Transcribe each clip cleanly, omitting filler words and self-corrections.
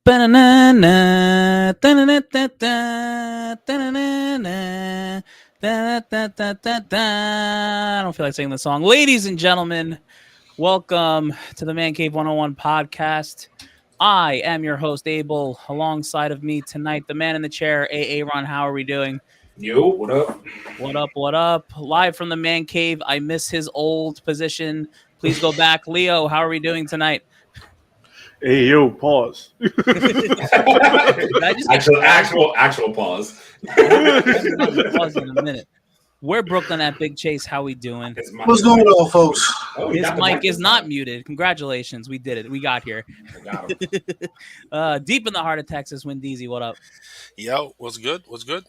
Ba-na-na-na, da-na-na-da-da, da-na-na-na, da-da-da-da-da. I don't feel like singing the song. Ladies and gentlemen, welcome to the Mancave101 Podcast. I am your host, Abel. Alongside of me tonight, the man in the chair, Aaron. How are we doing? Yo, what up? What up, what up? Live from the Man Cave. I miss his old position. Please go back. Leo, how are we doing tonight? Hey, yo, pause. Actual pause. Pause in a minute. We're Brooklyn at Big Chase. How we doing? What's going on, folks? His mic is not muted. Congratulations. We did it. We got here. Got him. Deep in the heart of Texas, Windeezy. What up? Yo, what's good? What's good?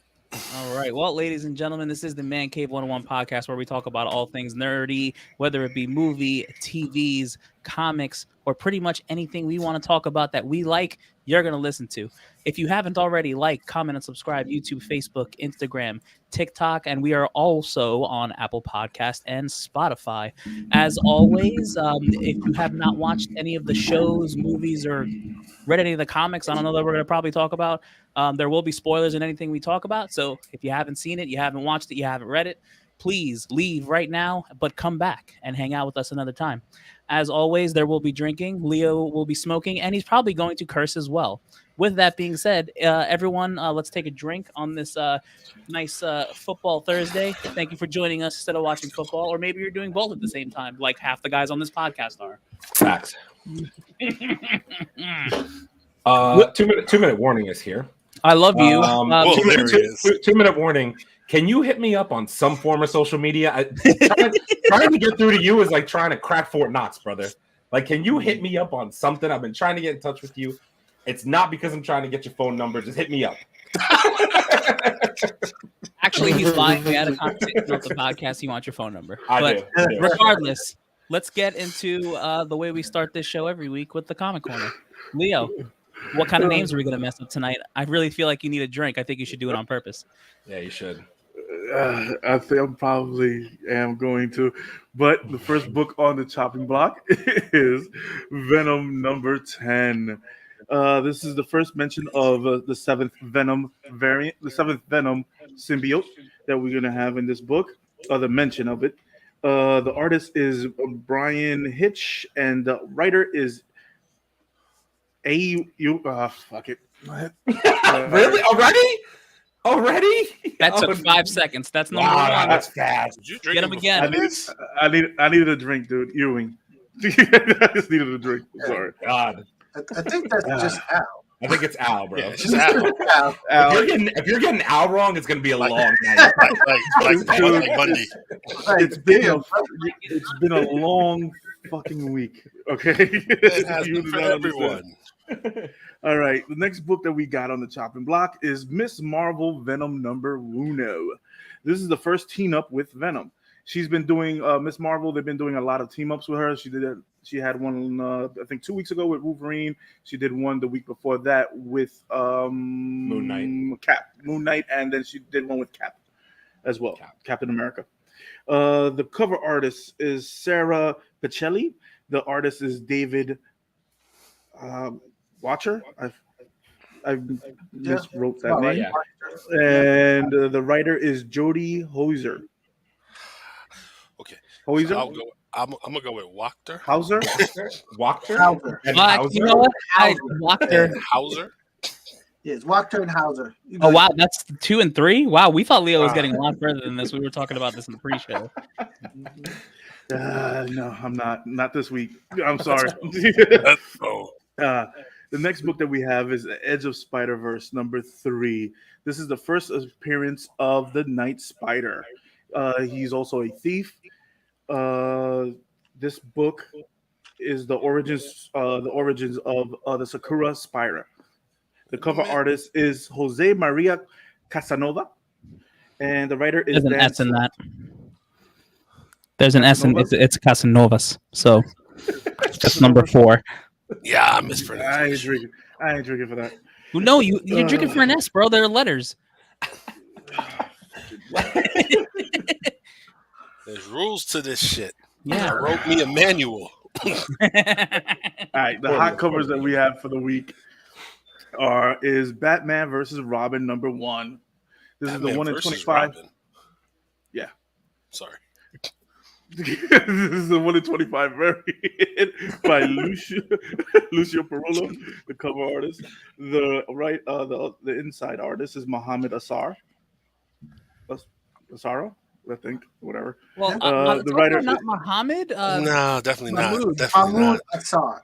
All right. Well, ladies and gentlemen, this is the Mancave101 Podcast where we talk about all things nerdy, whether it be movie, TVs, comics, or pretty much anything we want to talk about that we like, you're going to listen to. If you haven't already, like, comment, and subscribe, YouTube, Facebook, Instagram, TikTok, and we are also on Apple Podcast and Spotify. As always, if you have not watched any of the shows, movies, or read any of the comics, I don't know that we're going to probably talk about. There will be spoilers in anything we talk about. So if you haven't seen it, you haven't watched it, you haven't read it, please leave right now, but come back and hang out with us another time. As always, there will be drinking. Leo will be smoking, and he's probably going to curse as well. With that being said, everyone, let's take a drink on this nice football Thursday. Thank you for joining us instead of watching football, or maybe you're doing both at the same time, like half the guys on this podcast are. Facts. 2-minute warning is here. I love you. Whoa, there he is. 2-minute warning. Can you hit me up on some form of social media? Trying to get through to you is like trying to crack Fort Knox, brother. Like, can you hit me up on something? I've been trying to get in touch with you. It's not because I'm trying to get your phone number. Just hit me up. Actually, he's lying. We had a conversation about the podcast. He wants your phone number. I do. Regardless, let's get into the way we start this show every week with the Comic Corner. Leo, what kind of names are we going to mess up tonight? I really feel like you need a drink. I think you should do it on purpose. Yeah, you should. I think I probably am going to. But the first book on the chopping block is Venom number 10. This is the first mention of the seventh Venom variant, the seventh Venom symbiote that we're going to have in this book, the mention of it. The artist is Brian Hitch, and the writer is fuck it. Really? Already? That took 5 seconds. That's number one. That's fast. Did you drink Get him again. I needed a drink, dude. Ewing. I just needed a drink. Sorry. God. I think that's just Al. I think it's Al, bro. Yeah, it's just Al. Al. If you're getting Al wrong, it's gonna be a long night. like Bundy. It's been a long fucking week. Okay. It has been for everyone. All right. The next book that we got on the chopping block is Miss Marvel Venom number uno. This is the first team up with Venom. She's been doing Miss Marvel. They've been doing a lot of team ups with her. She had one I think 2 weeks ago with Wolverine. She did one the week before that with Moon Knight, and then she did one with Cap as well. Captain America. The cover artist is Sarah Pacelli. The artist is David Watcher. I just wrote that name. Yeah. And the writer is Jody Hoiser. Okay. Hoiser? I'm gonna go with Wachter. Hauser? Wachter? And You know what? Wachter. Hauser. Yes, Wachter and Hauser. Oh, wow. That's 2 and 3? Wow. We thought Leo was getting a lot further than this. We were talking about this in the pre-show. No, I'm not. Not this week. I'm sorry. The next book that we have is Edge of Spider-Verse number 3. This is the first appearance of the Night Spider. He's also a thief. This book is the origins of the Sakura Spider. The cover artist is Jose Maria Casanova, and the writer is There's an S in that. There's an S in it's Casanovas. So that's number 4. Yeah, I mispronounced. I ain't drinking for that. No, you're drinking for an S, bro. They're letters. There's rules to this shit. Yeah. I wrote me a manual. All right, the hot covers that we have for the week. is Batman versus Robin #1. This is the Batman 1 in versus 25. Robin. Yeah. Sorry. This is the 1 in 25 variant by Lucio Perullo, the cover artist. The inside artist is Muhammad Asaro, I think, whatever. Well, the writer not Muhammad. No, definitely Mahmoud. not. Definitely Mahmoud not. Assar.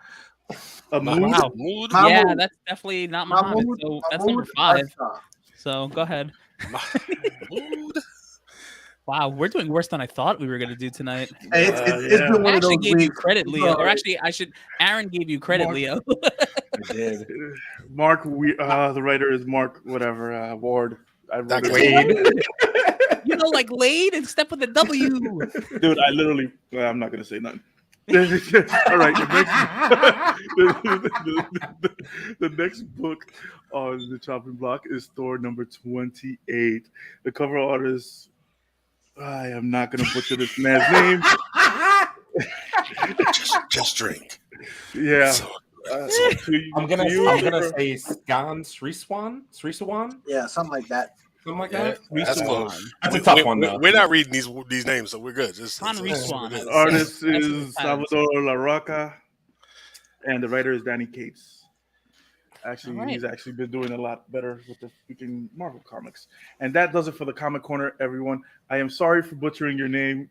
Mahmoud. Wow. Mahmoud. Yeah, Mahmoud. that's definitely not Muhammad. Mahmoud. So that's Mahmoud number 5. Assar. So go ahead. Mahmoud. Wow, we're doing worse than I thought we were going to do tonight. Hey, it's been I one of actually those gave you weeks. credit, Leo. Or Sorry. actually, Aaron gave you credit, Mark. Leo. I did. Mark, the writer is Mark, whatever, Ward. I wrote it. Wade. You know, like laid and step with a W. Dude, I literally, I'm not going to say nothing. All right, the next book on the chopping block is Thor number 28. The cover artist, I am not going to butcher this man's name. Just drink. Yeah. So, I'm gonna say Sriswan? Yeah, something like that. Something like yeah, that. that's close. That's a tough one, though. We're not reading these names, so we're good. Henry Swan. The artist That's is the pattern. Salvador La Roca, and the writer is Danny Cates. Actually, All right. he's actually been doing a lot better with the freaking Marvel comics. And that does it for the Comic Corner, everyone. I am sorry for butchering your name.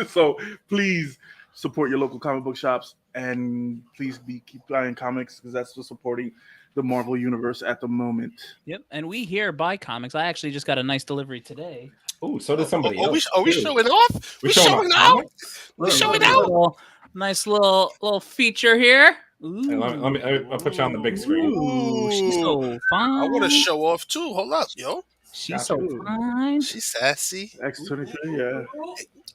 So please support your local comic book shops, and please keep buying comics, because that's what's supporting the Marvel universe at the moment. Yep, and we here buy comics. I actually just got a nice delivery today. Oh, so did somebody else. Are we too. showing off? We We showing showing off out? comics? We showing Nice out? nice little feature here. Ooh. Hey, I'll put you on the big screen. Ooh, she's so fine. I want to show off too. Hold up, yo. She's so Gotcha. fine. She's sassy. X23, yeah.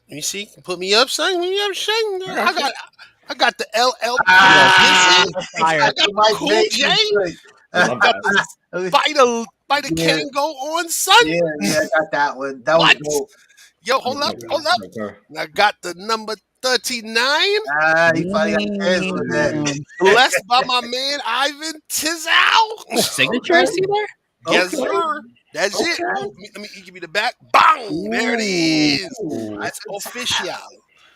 You see, put me up, son. Put me up, son. I got the LL. Fire. I got the Cool J. I love that. By the Yeah. can go on, son. Yeah, I got that one. That was What? dope. Yo, hold up. Okay. I got the number 39, He finally got his hands on that. blessed by my man Ivan Tizow. Signature, I see there. Yes, Okay. sir. That's it. Okay. Let me give me the back. Bang! There it is. Ooh. That's official.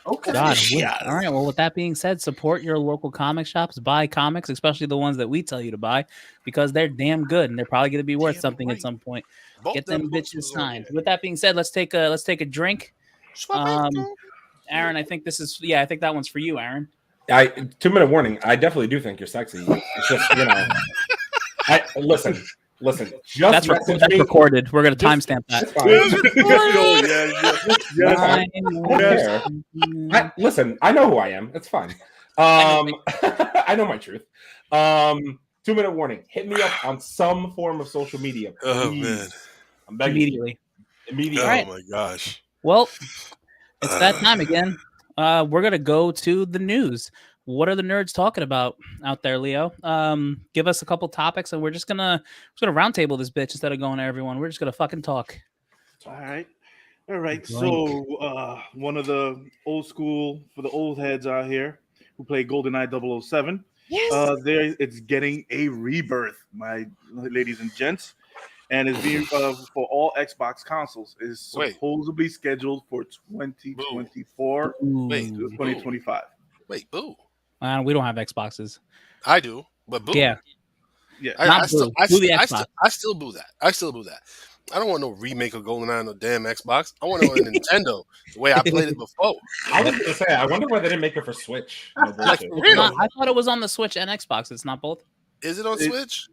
Okay. God, Yeah. all right. Well, with that being said, support your local comic shops. Buy comics, especially the ones that we tell you to buy, because they're damn good and they're probably going to be worth Damn something right. at some point. Both Get them books bitches was on signed. there. With that being said, let's take a drink. Aaron, I think this is I think that one's for you, Aaron. 2-minute warning. I definitely do think you're sexy. It's just listen. Just That's message me. recorded. We're going to Just- timestamp that. It's fine. Listen, I know who I am. It's fine. I know my truth. 2-minute warning. Hit me up on some form of social media. Oh, please. man. I'm begging you. Immediately. Oh, All right. my gosh. Well, it's that time again. We're gonna go to the news. What are the nerds talking about out there, Leo? Give us a couple topics, and we're just gonna roundtable this bitch instead of going to everyone. We're just gonna fucking talk. All right. Drink. So one of the old school, for the old heads out here who play GoldenEye 007, it's getting a rebirth, my ladies and gents, and it's being for all Xbox consoles. Is supposedly scheduled for 2024 Wait. to 2025. Wait, boo. We don't have Xboxes. I do, but boo. Yeah, Yeah. Not boo. Boo the Xbox. I still boo that. I don't want no remake of GoldenEye on no damn Xbox. I want it on a Nintendo the way I played it before. I was gonna say, I wonder why they didn't make it for Switch. No Like, bullshit. for real? I thought it was on the Switch and Xbox. It's not both. Is it on Switch?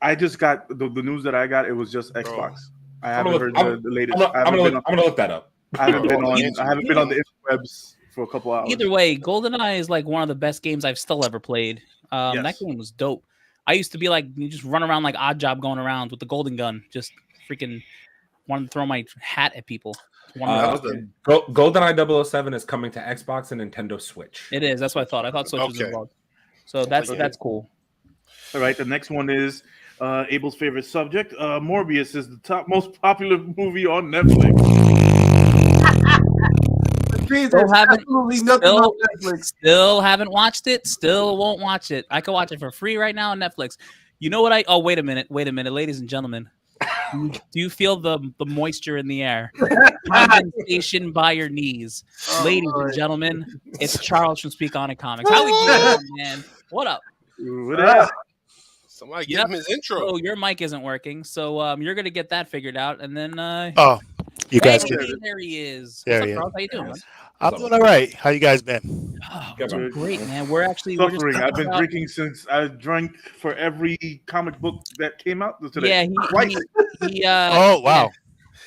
I just got the news that I got. It was just Xbox. I haven't I'm heard gonna- the latest. I'm gonna look that up. I haven't been Oh, on. yeah. I haven't been on the interwebs for a couple hours. Either way, GoldenEye is like one of the best games I've still ever played. Yes. That game was dope. I used to be like, you just run around like Odd Job going around with the golden gun, just freaking wanted to throw my hat at people. GoldenEye 007 is coming to Xbox and Nintendo Switch. It is. That's what I thought. I thought Switch was Okay. involved. So that's Okay. cool. All right, the next one is Abel's favorite subject. Morbius is the most popular movie on Netflix. There's Still haven't- absolutely nothing on Netflix. Still haven't watched it. Still won't watch it. I can watch it for free right now on Netflix. You know what I? Oh, wait a minute, ladies and gentlemen. Do you feel the moisture in the air? Condensation by your knees, ladies and gentlemen. It's Charles from Speak On It Comics. How we doing, man? What up? What up? Somebody give him his intro. Oh, your mic isn't working, so you're gonna get that figured out, and then Oh, you guys hey, can. there he is. There What's he up, is. Charles? How you doing, man? I'm doing all right. How you guys been? Oh, Good, doing man. great, man. We're just Suffering. I've been about- drinking since I drank for every comic book that came out today. Yeah, Twice. he Oh wow.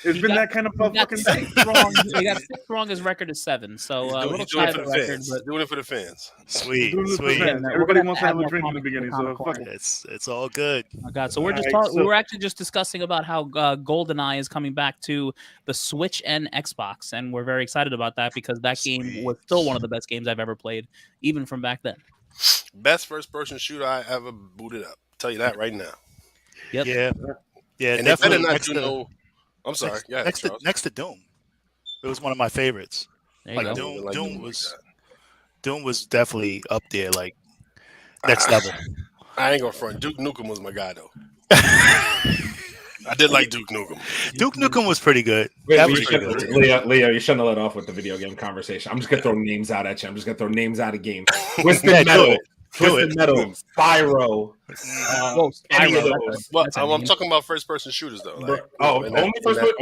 It's he been got- that kind of he got fucking day. six wrong. He got 6 wrong. His record is 7. So a little He's doing shy it of for the the record, fans. but Doing it for the fans. Sweet, Doing this for sweet. fans. Yeah, we're Everybody gonna wants to add have a more drink in the comics beginning, to so the fuck comic it. It's all good. oh god. So we're just Alright, we were actually just discussing about how GoldenEye is coming back to the Switch and Xbox, and we're very excited about that because that game Sweet. was still one of the best games I've ever played, even from back then. Best first-person shooter I ever booted up. Tell you that right now. Yep. Yeah, yeah. And they better Definitely not next do to, no. I'm sorry. next, Yeah, next to Charles. next to Doom. It was one of my favorites. There you Like go. Doom. Doom was definitely up there, like next level. I ain't gonna front. Duke Nukem was my guy though. I did like Duke Nukem. Duke Nukem was pretty good. Wait, That you was pretty shouldn't- good. Leo, you shouldn't have let off with the video game conversation. I'm just gonna throw names out at you. I'm just gonna throw names out of games. Twisted Yeah, do Metal, it. Do Twisted it. Metal, Spyro. Whoa, Any of Spyro, those. Well, that's a I'm name. talking about first-person shooters though. Like, Oh, in that-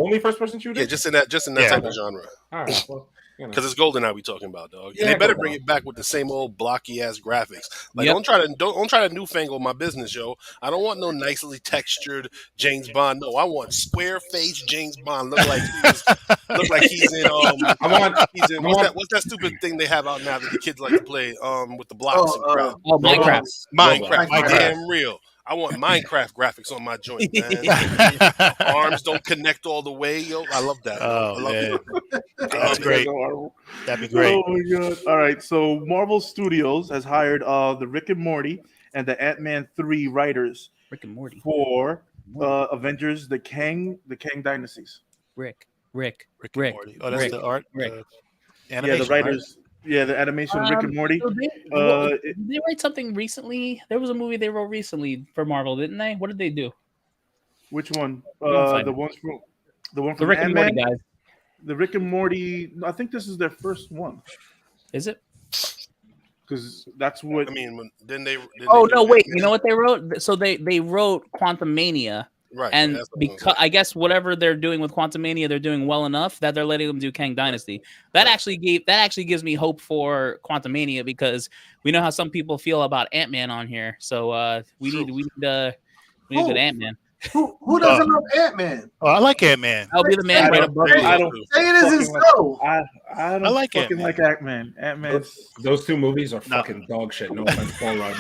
only first person shooter. Yeah, just in that Yeah. type of genre. All right. Well, you know. Because it's GoldenEye we talking about, dog. Yeah, And they better GoldenEye. bring it back with the same old blocky ass graphics. Like Yep. don't try to newfangle my business, yo. I don't want no nicely textured James Bond. No, I want square face James Bond. Look like he's in what's that stupid thing they have out now that the kids like to play with the blocks and crap. Oh, Minecraft. Minecraft. Minecraft. Damn real. I want Minecraft graphics on my joint, man. Arms don't connect all the way, yo. I love that. Oh I love man, it. that's great. That'd be great. Oh my god! All right, so Marvel Studios has hired the Rick and Morty and the Ant-Man 3 writers Rick and Morty. for Avengers: the Kang Dynasties. Rick. Rick and Morty. Oh, that's Rick. the art. Rick. Animation, Yeah, the writers. Yeah, the animation Rick and Morty. So did they write something recently? There was a movie they wrote recently for Marvel, didn't they? What did they do? Which one? find The it. one from The Rick and Morty Ant-Man? guys. The Rick and Morty. I think this is their first one Is it? because that's what. I mean, then they. Oh no! Wait. You know what they wrote? So they wrote Quantum Mania, Right. and that's what I'm because I guess whatever they're doing with Quantum Mania, they're doing well enough that they're letting them do Kang Dynasty. That actually gives me hope for Quantum Mania because we know how some people feel about Ant-Man on here. So we need good Ant-Man. Who doesn't love Ant-Man? Oh, I like Ant-Man. I'll be the man I right don't- above saying. you. I don't. Say it isn't fucking so. I don't I like fucking Ant-Man. like Ant-Man. Ant-Man's. Those two movies are fucking dog shit. No offense, Paul Rudd.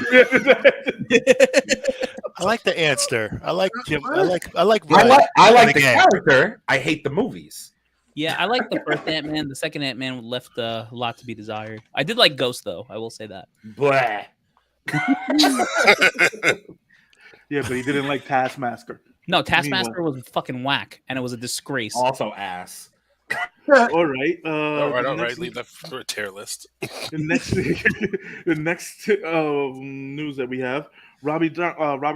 I like the Antster. I like Jim. I like. I Ryan like in the game. character. I hate the movies. Yeah, I like the first Ant-Man. The second Ant-Man left a lot to be desired. I did like Ghost though. I will say that. Blah. Yeah, but he didn't like Taskmaster. No, Taskmaster was fucking whack, and it was a disgrace. Also ass. All right. All right. Next- Leave that for a tier list. The next, the next news that we have: Robert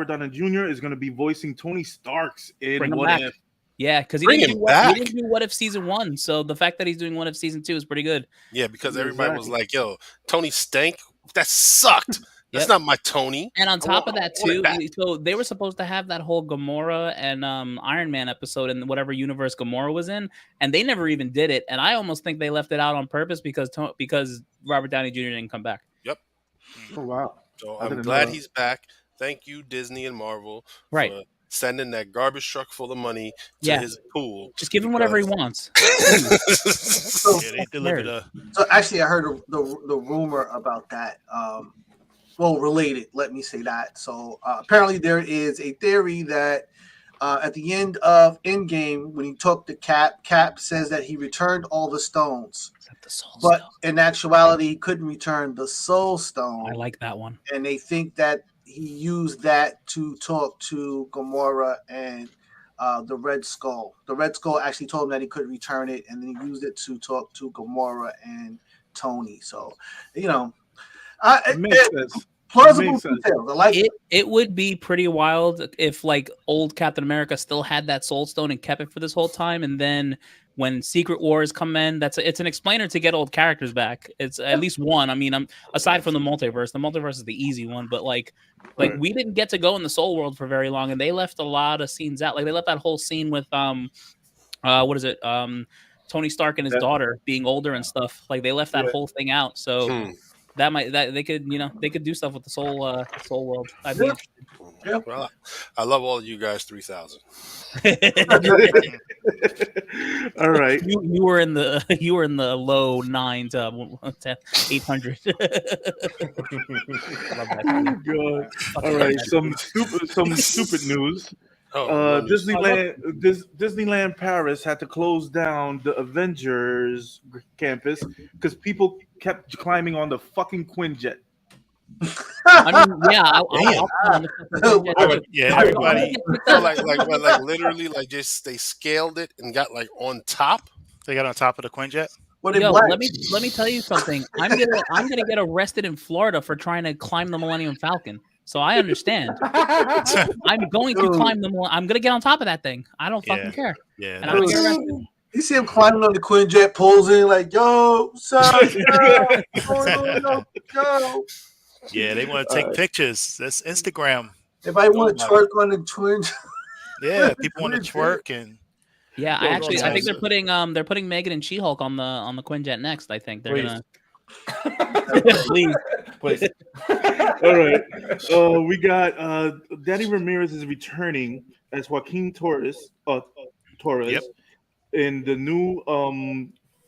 Downey Jr. is going to be voicing Tony Stark's in Bring him What back. If. Yeah, because he Bring didn't him do back. he didn't do What If season 1, so the fact that he's doing What If season 2 is pretty good. Yeah, because everybody was Exactly. like, "Yo, Tony stank. That sucked. That's Yep. not my Tony." And on top of that I wanted too, that. so they were supposed to have that whole Gamora and Iron Man episode in whatever universe Gamora was in, and they never even did it. And I almost think they left it out on purpose because Robert Downey Jr. didn't come back. Oh wow! So I I'm didn't glad know. he's back. Thank you, Disney and Marvel, Right. for sending that garbage truck full of money to Yeah. his pool. Just give him whatever he wants. Yeah, they delivered a. So actually, I heard the rumor about that. Well, related. Let me say that. So apparently, there is a theory that at the end of Endgame, when he talked to Cap says that he returned all the stones, Except the Soul but Stone. in actuality, he couldn't return the Soul Stone. I like that one. And they think that he used that to talk to Gamora and the Red Skull. The Red Skull actually told him that he couldn't return it, and then he used it to talk to Gamora and Tony. So, you know, It makes sense. plausible Makes sense. details. I like it. It would be pretty wild if like old Captain America still had that Soul Stone and kept it for this whole time, and then when Secret Wars come in, it's an explainer to get old characters back. It's at least one. I mean, aside from the multiverse is the easy one, but like we didn't get to go in the Soul World for very long, and they left a lot of scenes out. Like they left that whole scene with what is it? Tony Stark and his daughter being older and stuff. Like they left that whole thing out. So that they could do stuff with the Soul World. I'd be interested. Yeah. Well, I love all of you guys. 3,000. All right. You were in the low 9 to 800. God. All right. Some stupid news. Disneyland Paris had to close down the Avengers campus because people kept climbing on the fucking Quinjet. I mean, yeah, everybody. like literally, like just they scaled it and got like on top. They got on top of the Quinjet. Yo, let me tell you something. I'm gonna get arrested in Florida for trying to climb the Millennium Falcon. So I understand. I'm going to climb I'm gonna get on top of that thing. I don't fucking care. Yeah. And I'm gonna get arrested. You see him climbing on the Quinjet, posing like, "Yo, son, yo." Yeah, they want to take pictures. That's Instagram. Everybody want to twerk on the Quinjet. Yeah, people want to twerk and. Yeah, I think they're putting Megan and She-Hulk on the Quinjet next. I think they're gonna. Please. All right. We got Danny Ramirez is returning as Joaquin Torres. Yep. In the new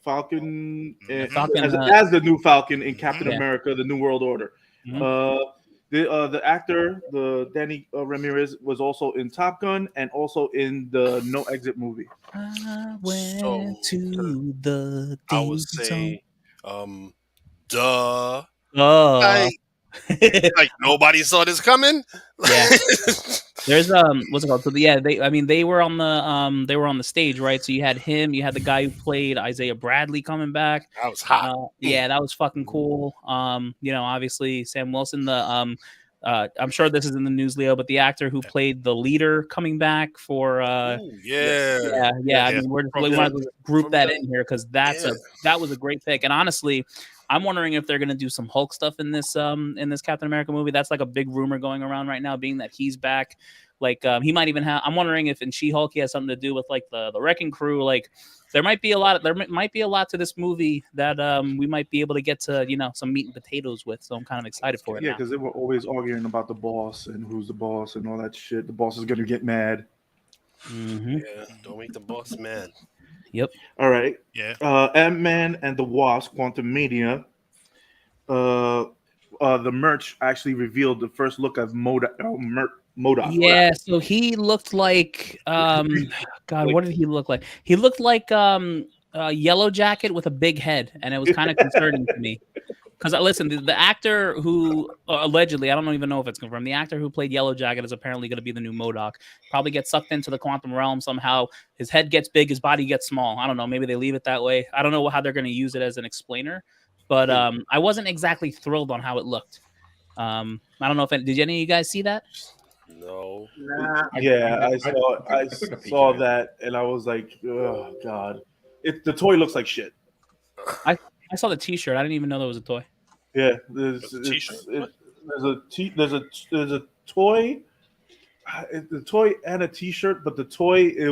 Falcon, Falcon as the new Falcon in Captain America: The New World Order. The actor, the Danny Ramirez, was also in Top Gun and also in the No Exit movie. I went to the I would say, duh. Oh. Like nobody saw this coming. Yeah. There's what's it called? So they were on the stage, right? So you had him, you had the guy who played Isaiah Bradley coming back. That was hot. Yeah, that was fucking cool. Obviously Sam Wilson, I'm sure this is in the news, Leo, but the actor who played the leader coming back for yeah. I mean, we want to group that in here because that was a great pick. And honestly, I'm wondering if they're gonna do some Hulk stuff in this Captain America movie. That's like a big rumor going around right now, being that he's back. Like he might even have. I'm wondering if in She-Hulk he has something to do with like the Wrecking Crew. Like there might be a lot to this movie that we might be able to get to some meat and potatoes with. So I'm kind of excited for it. Yeah, because they were always arguing about the boss and who's the boss and all that shit. The boss is gonna get mad. Mm-hmm. Yeah, don't make the boss mad. Yep. All right. Yeah. Ant-Man and the Wasp: Quantumania. The merch actually revealed the first look of MODOK. Yeah, so he looked like God, what did he look like? He looked like Yellow Jacket with a big head, and it was kind of concerning to me. Because listen, the actor who allegedly, I don't even know if it's confirmed, the actor who played Yellow Jacket is apparently going to be the new MODOK. Probably gets sucked into the quantum realm somehow. His head gets big, his body gets small. I don't know. Maybe they leave it that way. I don't know how they're going to use it as an explainer. But I wasn't exactly thrilled on how it looked. I don't know if did any of you guys see that? No. Nah. Yeah, I saw that, and I was like, oh god, the toy looks like shit. I saw the T-shirt. I didn't even know there was a toy. Yeah, There's a toy, the toy and a T-shirt, but the toy it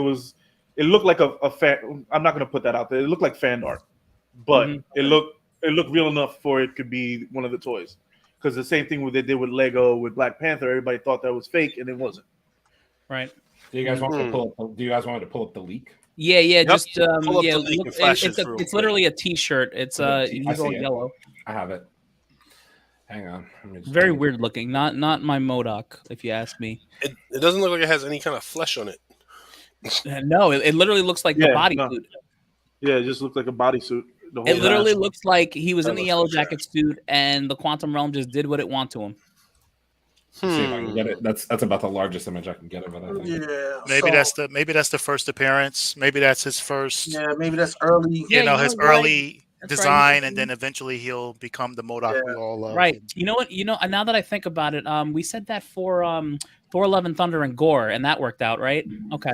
looked like a fan. I'm not gonna put that out there. It looked like fan art, but it looked real enough for it could be one of the toys. Because the same thing they did with Lego with Black Panther, everybody thought that was fake, and it wasn't. Right. Do you guys want me to pull up the leak? Yeah. Yep. Just it's literally a T-shirt. It's I see it. yellow. I have it. Hang on. Very weird looking. Not my MODOK, if you ask me. It doesn't look like it has any kind of flesh on it. No, it literally looks like the bodysuit. Yeah, it just looked like a bodysuit. It literally looks like he was in the Yellow Jacket suit, and the quantum realm just did what it wanted to him. See if I can get it. That's about the largest image I can get of it. Yeah. Maybe that's the first appearance. Maybe that's his first. Yeah, maybe that's early. Yeah, his early design, and then eventually he'll become the MODOK we all love. Right. You know what? Now that I think about it, we said that for Thor: Love and Thunder and Gore, and that worked out, right? Okay.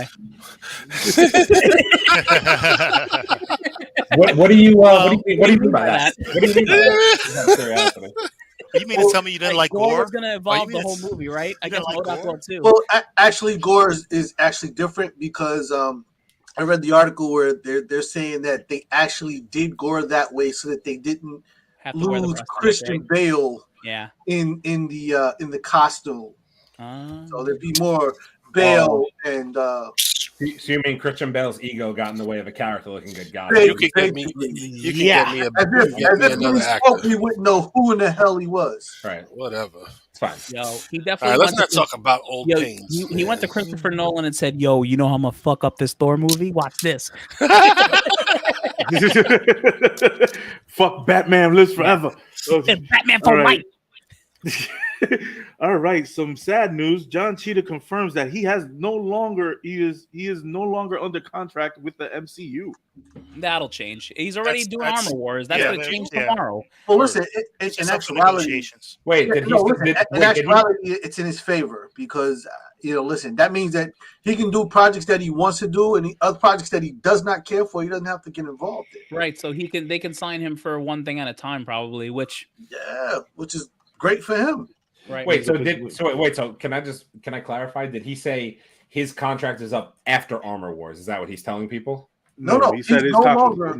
What do you mean by that? What do you mean by that? You mean to tell me you didn't like Gore? Was going to evolve the whole movie, right? I guess MODOK will too. Well, actually, Gore is actually different because I read the article where they're saying that they actually did Gore that way so that they didn't lose Christian Bale. Yeah. In the costume. So there'd be more Bale and. So you mean Christian Bale's ego got in the way of a character looking good guy? You could get me. You could get me another actor. We wouldn't know who in the hell he was. Right. Whatever. It's fine. Yo, he definitely. All right, let's not talk about old pains. He went to Christopher Nolan and said, "Yo, you know how I'm gonna fuck up this Thor movie? Watch this." Fuck Batman lives forever. Batman for life. All right, some sad news. John Cheetah confirms that he is no longer under contract with the MCU. That'll change. He's already doing Armor Wars. That's going to change tomorrow. Well, listen, in actuality, it's in his favor because listen, that means that he can do projects that he wants to do, and the other projects that he does not care for, he doesn't have to get involved in. Right. So they can sign him for one thing at a time, probably. Which is great for him. Right. Wait, so can I clarify? Did he say his contract is up after Armor Wars? Is that what he's telling people? No. He said he's no longer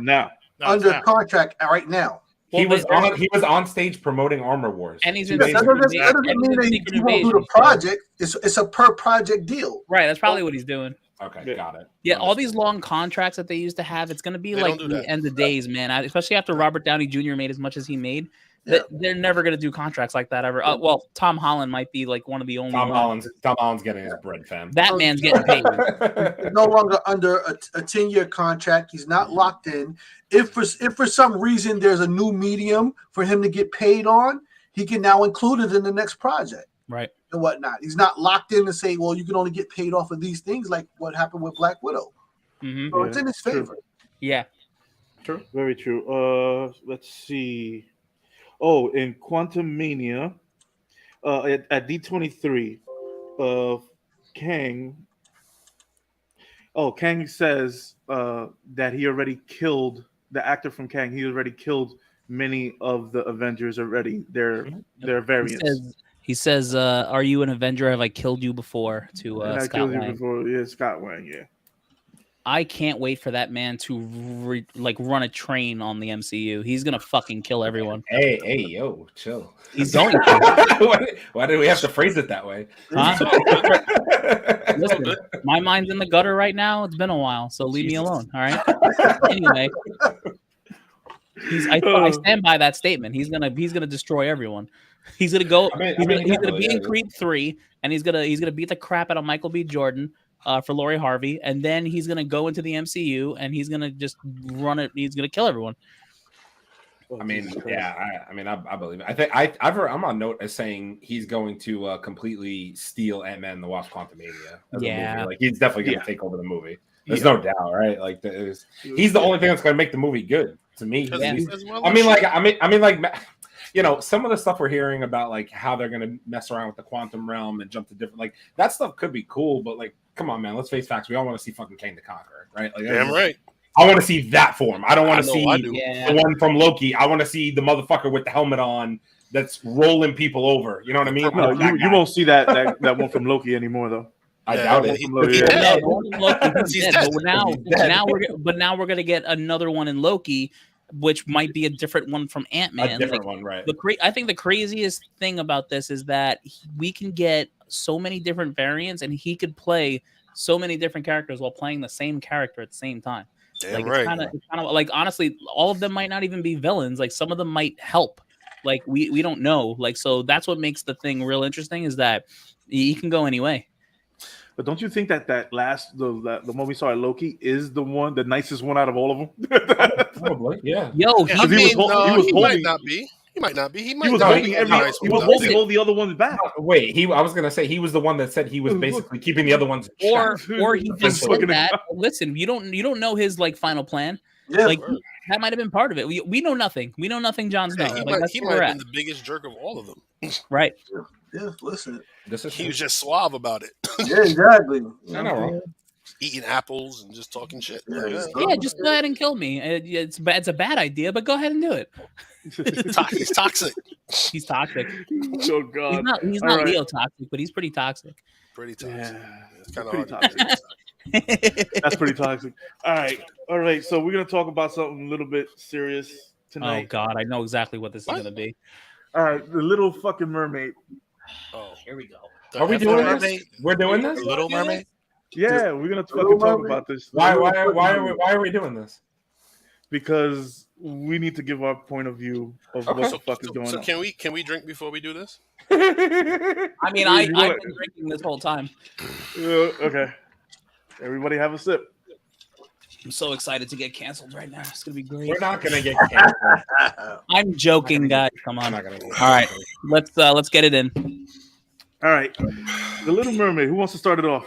under contract right now. He was on stage promoting Armor Wars, and he's that doesn't mean that he won't do the project. It's a per project deal. Right. That's probably what he's doing. Okay, got it. Yeah, all these long contracts that they used to have, it's going to be like the end of days, man. Especially after Robert Downey Jr. made as much as he made. They're never going to do contracts like that ever. Well, Tom Holland might be like one of the only. Tom Holland's getting his bread, fam. That man's getting paid. He's no longer under a 10-year contract. He's not locked in. If for some reason there's a new medium for him to get paid on, he can now include it in the next project. Right. And whatnot. He's not locked in to say, well, you can only get paid off of these things, like what happened with Black Widow. Mm-hmm. So it's in his favor. True. Yeah. True. Very true. Let's see. Oh, in Quantum Mania, at D23, Kang says that he already killed the actor from Kang. He already killed many of the Avengers already. Their variants. He says, "Are you an Avenger? Have I killed you before?" To I Scott killed Lang. you before. Yeah, Scott Lang. Yeah. I can't wait for that man to run a train on the MCU. He's gonna fucking kill everyone. Hey, yo, chill. He's going to. Why did we have to phrase it that way? Huh? Listen, my mind's in the gutter right now. It's been a while, so leave me alone. All right. Anyway, I stand by that statement. He's gonna destroy everyone. He's gonna go. He's gonna be in Creed 3, and he's gonna beat the crap out of Michael B. Jordan. For Lori Harvey, and then he's gonna go into the MCU and he's gonna just run it. He's gonna kill everyone. I mean, yeah, I believe it. I think I'm on note as saying he's going to completely steal Ant-Man and the Wasp: Quantumania. Yeah, like he's definitely gonna take over the movie. There's no doubt, right? Like he's the only thing that's gonna make the movie good to me. Yeah. I mean, some of the stuff we're hearing about, like how they're gonna mess around with the quantum realm and jump to different, like that stuff could be cool, but like, come on, man, let's face facts. We all want to see fucking Kang the Conqueror, right? Like, damn right. I want to see that form. I don't want to see the one from Loki. I want to see the motherfucker with the helmet on that's rolling people over. You know what I mean? No, you won't see that one from Loki anymore, though. I doubt it. But now we're gonna get another one in Loki, which might be a different one from Ant-Man. A different one, right? I think the craziest thing about this is that we can get so many different variants, and he could play so many different characters while playing the same character at the same time. Damn like, right. It's kind of like, honestly, all of them might not even be villains. Like some of them might help. Like we don't know. Like, so that's what makes the thing real interesting, is that he can go any way. But don't you think that the one we saw at Loki is the nicest one out of all of them? Probably, yeah. Yo, he might not be. He might not be. He was holding all the other ones back. Wait, I was gonna say he was the one that said he was basically keeping the other ones. Or he just said that. Listen, you don't know his like final plan. Yeah. Like that might have been part of it. We know nothing. We know nothing. Jon Snow. He Like, that's might where we're have at. been the biggest jerk of all of them. Right. Yeah, listen. This is He true. was just suave about it, Yeah, exactly. I know, bro. eating apples and just talking shit. Yeah, Like, just- Yeah, just go ahead and kill me. It's a bad idea, but go ahead and do it. He's toxic. He's toxic. Oh God. He's All not right. Leo toxic, but he's pretty toxic. Pretty toxic. Yeah, It's kind of pretty hard. toxic. That's pretty toxic. All right. So we're gonna talk about something a little bit serious Oh tonight. God, I know exactly what this is gonna be. All right, the Little fucking mermaid. Oh, Here we go. Are we doing Mermaid? this? We're doing this? The Little Mermaid. Yeah, we're gonna Little fucking talk Mermaid? about this. Why are we doing this? Because we need to give our point of view of Okay. what the fuck is going So on. can we drink before we do this? I mean, You I've wanna- been drinking this whole time. Okay. Everybody have a sip. I'm so excited to get canceled right now. It's gonna be great. We're not gonna get canceled. I'm joking, guys. Come I'm on. not gonna get All right, let's get it in. All right. The Little Mermaid. Who wants to start it off?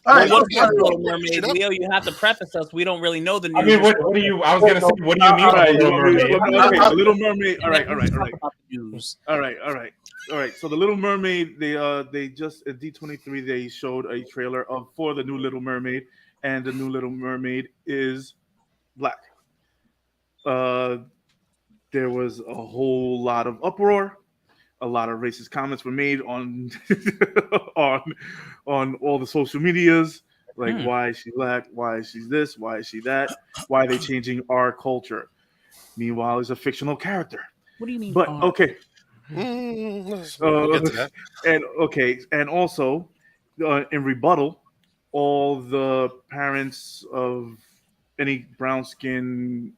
All right, What I'll start about it off. Little Mermaid, Leo? You have to preface us. We don't really know the news. I mean, what do you? I was gonna say, what do you mean All by right. Little Mermaid? Okay, the Little Mermaid. All right. Let's talk about the news. All right. So the Little Mermaid, they just at D23 they showed a trailer for the new Little Mermaid, and the new Little Mermaid is black. There was a whole lot of uproar. A lot of racist comments were made on on all the social medias, like why is she black, why is she this, why is she that, why are they changing our culture? Meanwhile, it's a fictional character. What do you mean? But okay. We'll get to that. And also in rebuttal, all the parents of any brown skin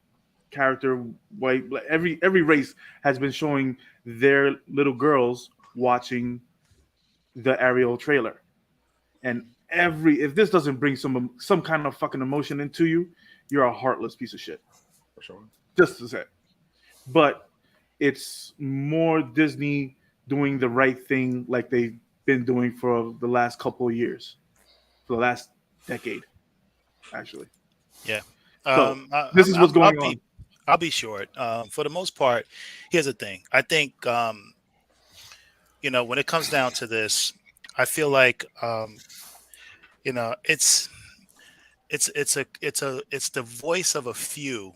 character, white, every race has been showing their little girls watching the Ariel trailer, and if this doesn't bring some kind of fucking emotion into you, you're a heartless piece of shit. For sure. Just to say, but it's more Disney doing the right thing like they've been doing for the last couple of years, for the last decade, actually. Yeah. So, this is what's going on. I'll be short. For the most part, here's the thing. I think, when it comes down to this, I feel like, it's the voice of a few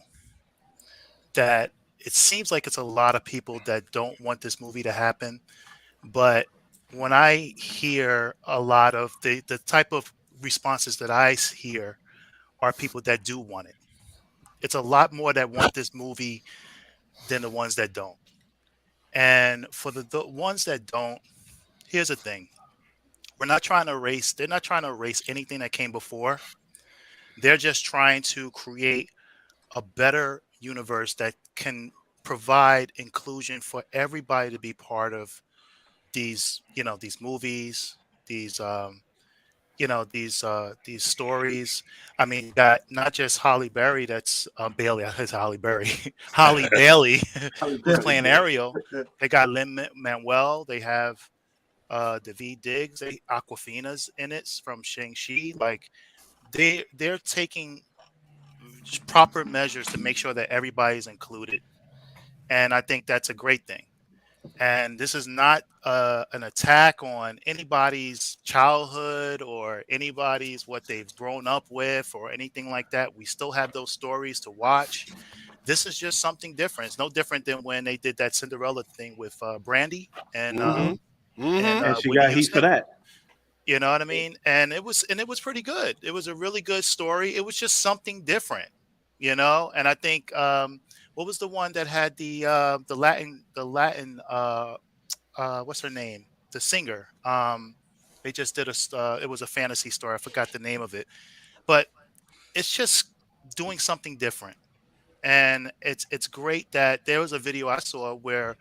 that it seems like it's a lot of people that don't want this movie to happen. But when I hear a lot of the type of responses that I hear are people that do want it. It's a lot more that want this movie than the ones that don't. And for the ones that don't, here's the thing. They're not trying to erase anything that came before. They're just trying to create a better universe that can provide inclusion for everybody to be part of these movies, these stories. I mean, you got not just Holly Berry, that's Bailey. It's Holly Berry. Holly Bailey, who's playing Ariel. They got Lin-Manuel. They have Daveed Diggs. Aquafina's in it from Shang-Chi. Like they're taking proper measures to make sure that everybody's included, and I think that's a great thing. And this is not an attack on anybody's childhood or anybody's what they've grown up with or anything like that. We still have those stories to watch. This is just something different. It's no different than when they did that Cinderella thing with Brandy and And she Whitney got heat Houston. for that. You know what I mean? And it was pretty good. It was a really good story. It was just something different, And I think what was the one that had the Latin what's her name? The singer. They just did it was a fantasy story. I forgot the name of it, but it's just doing something different, and it's great that there was a video I saw where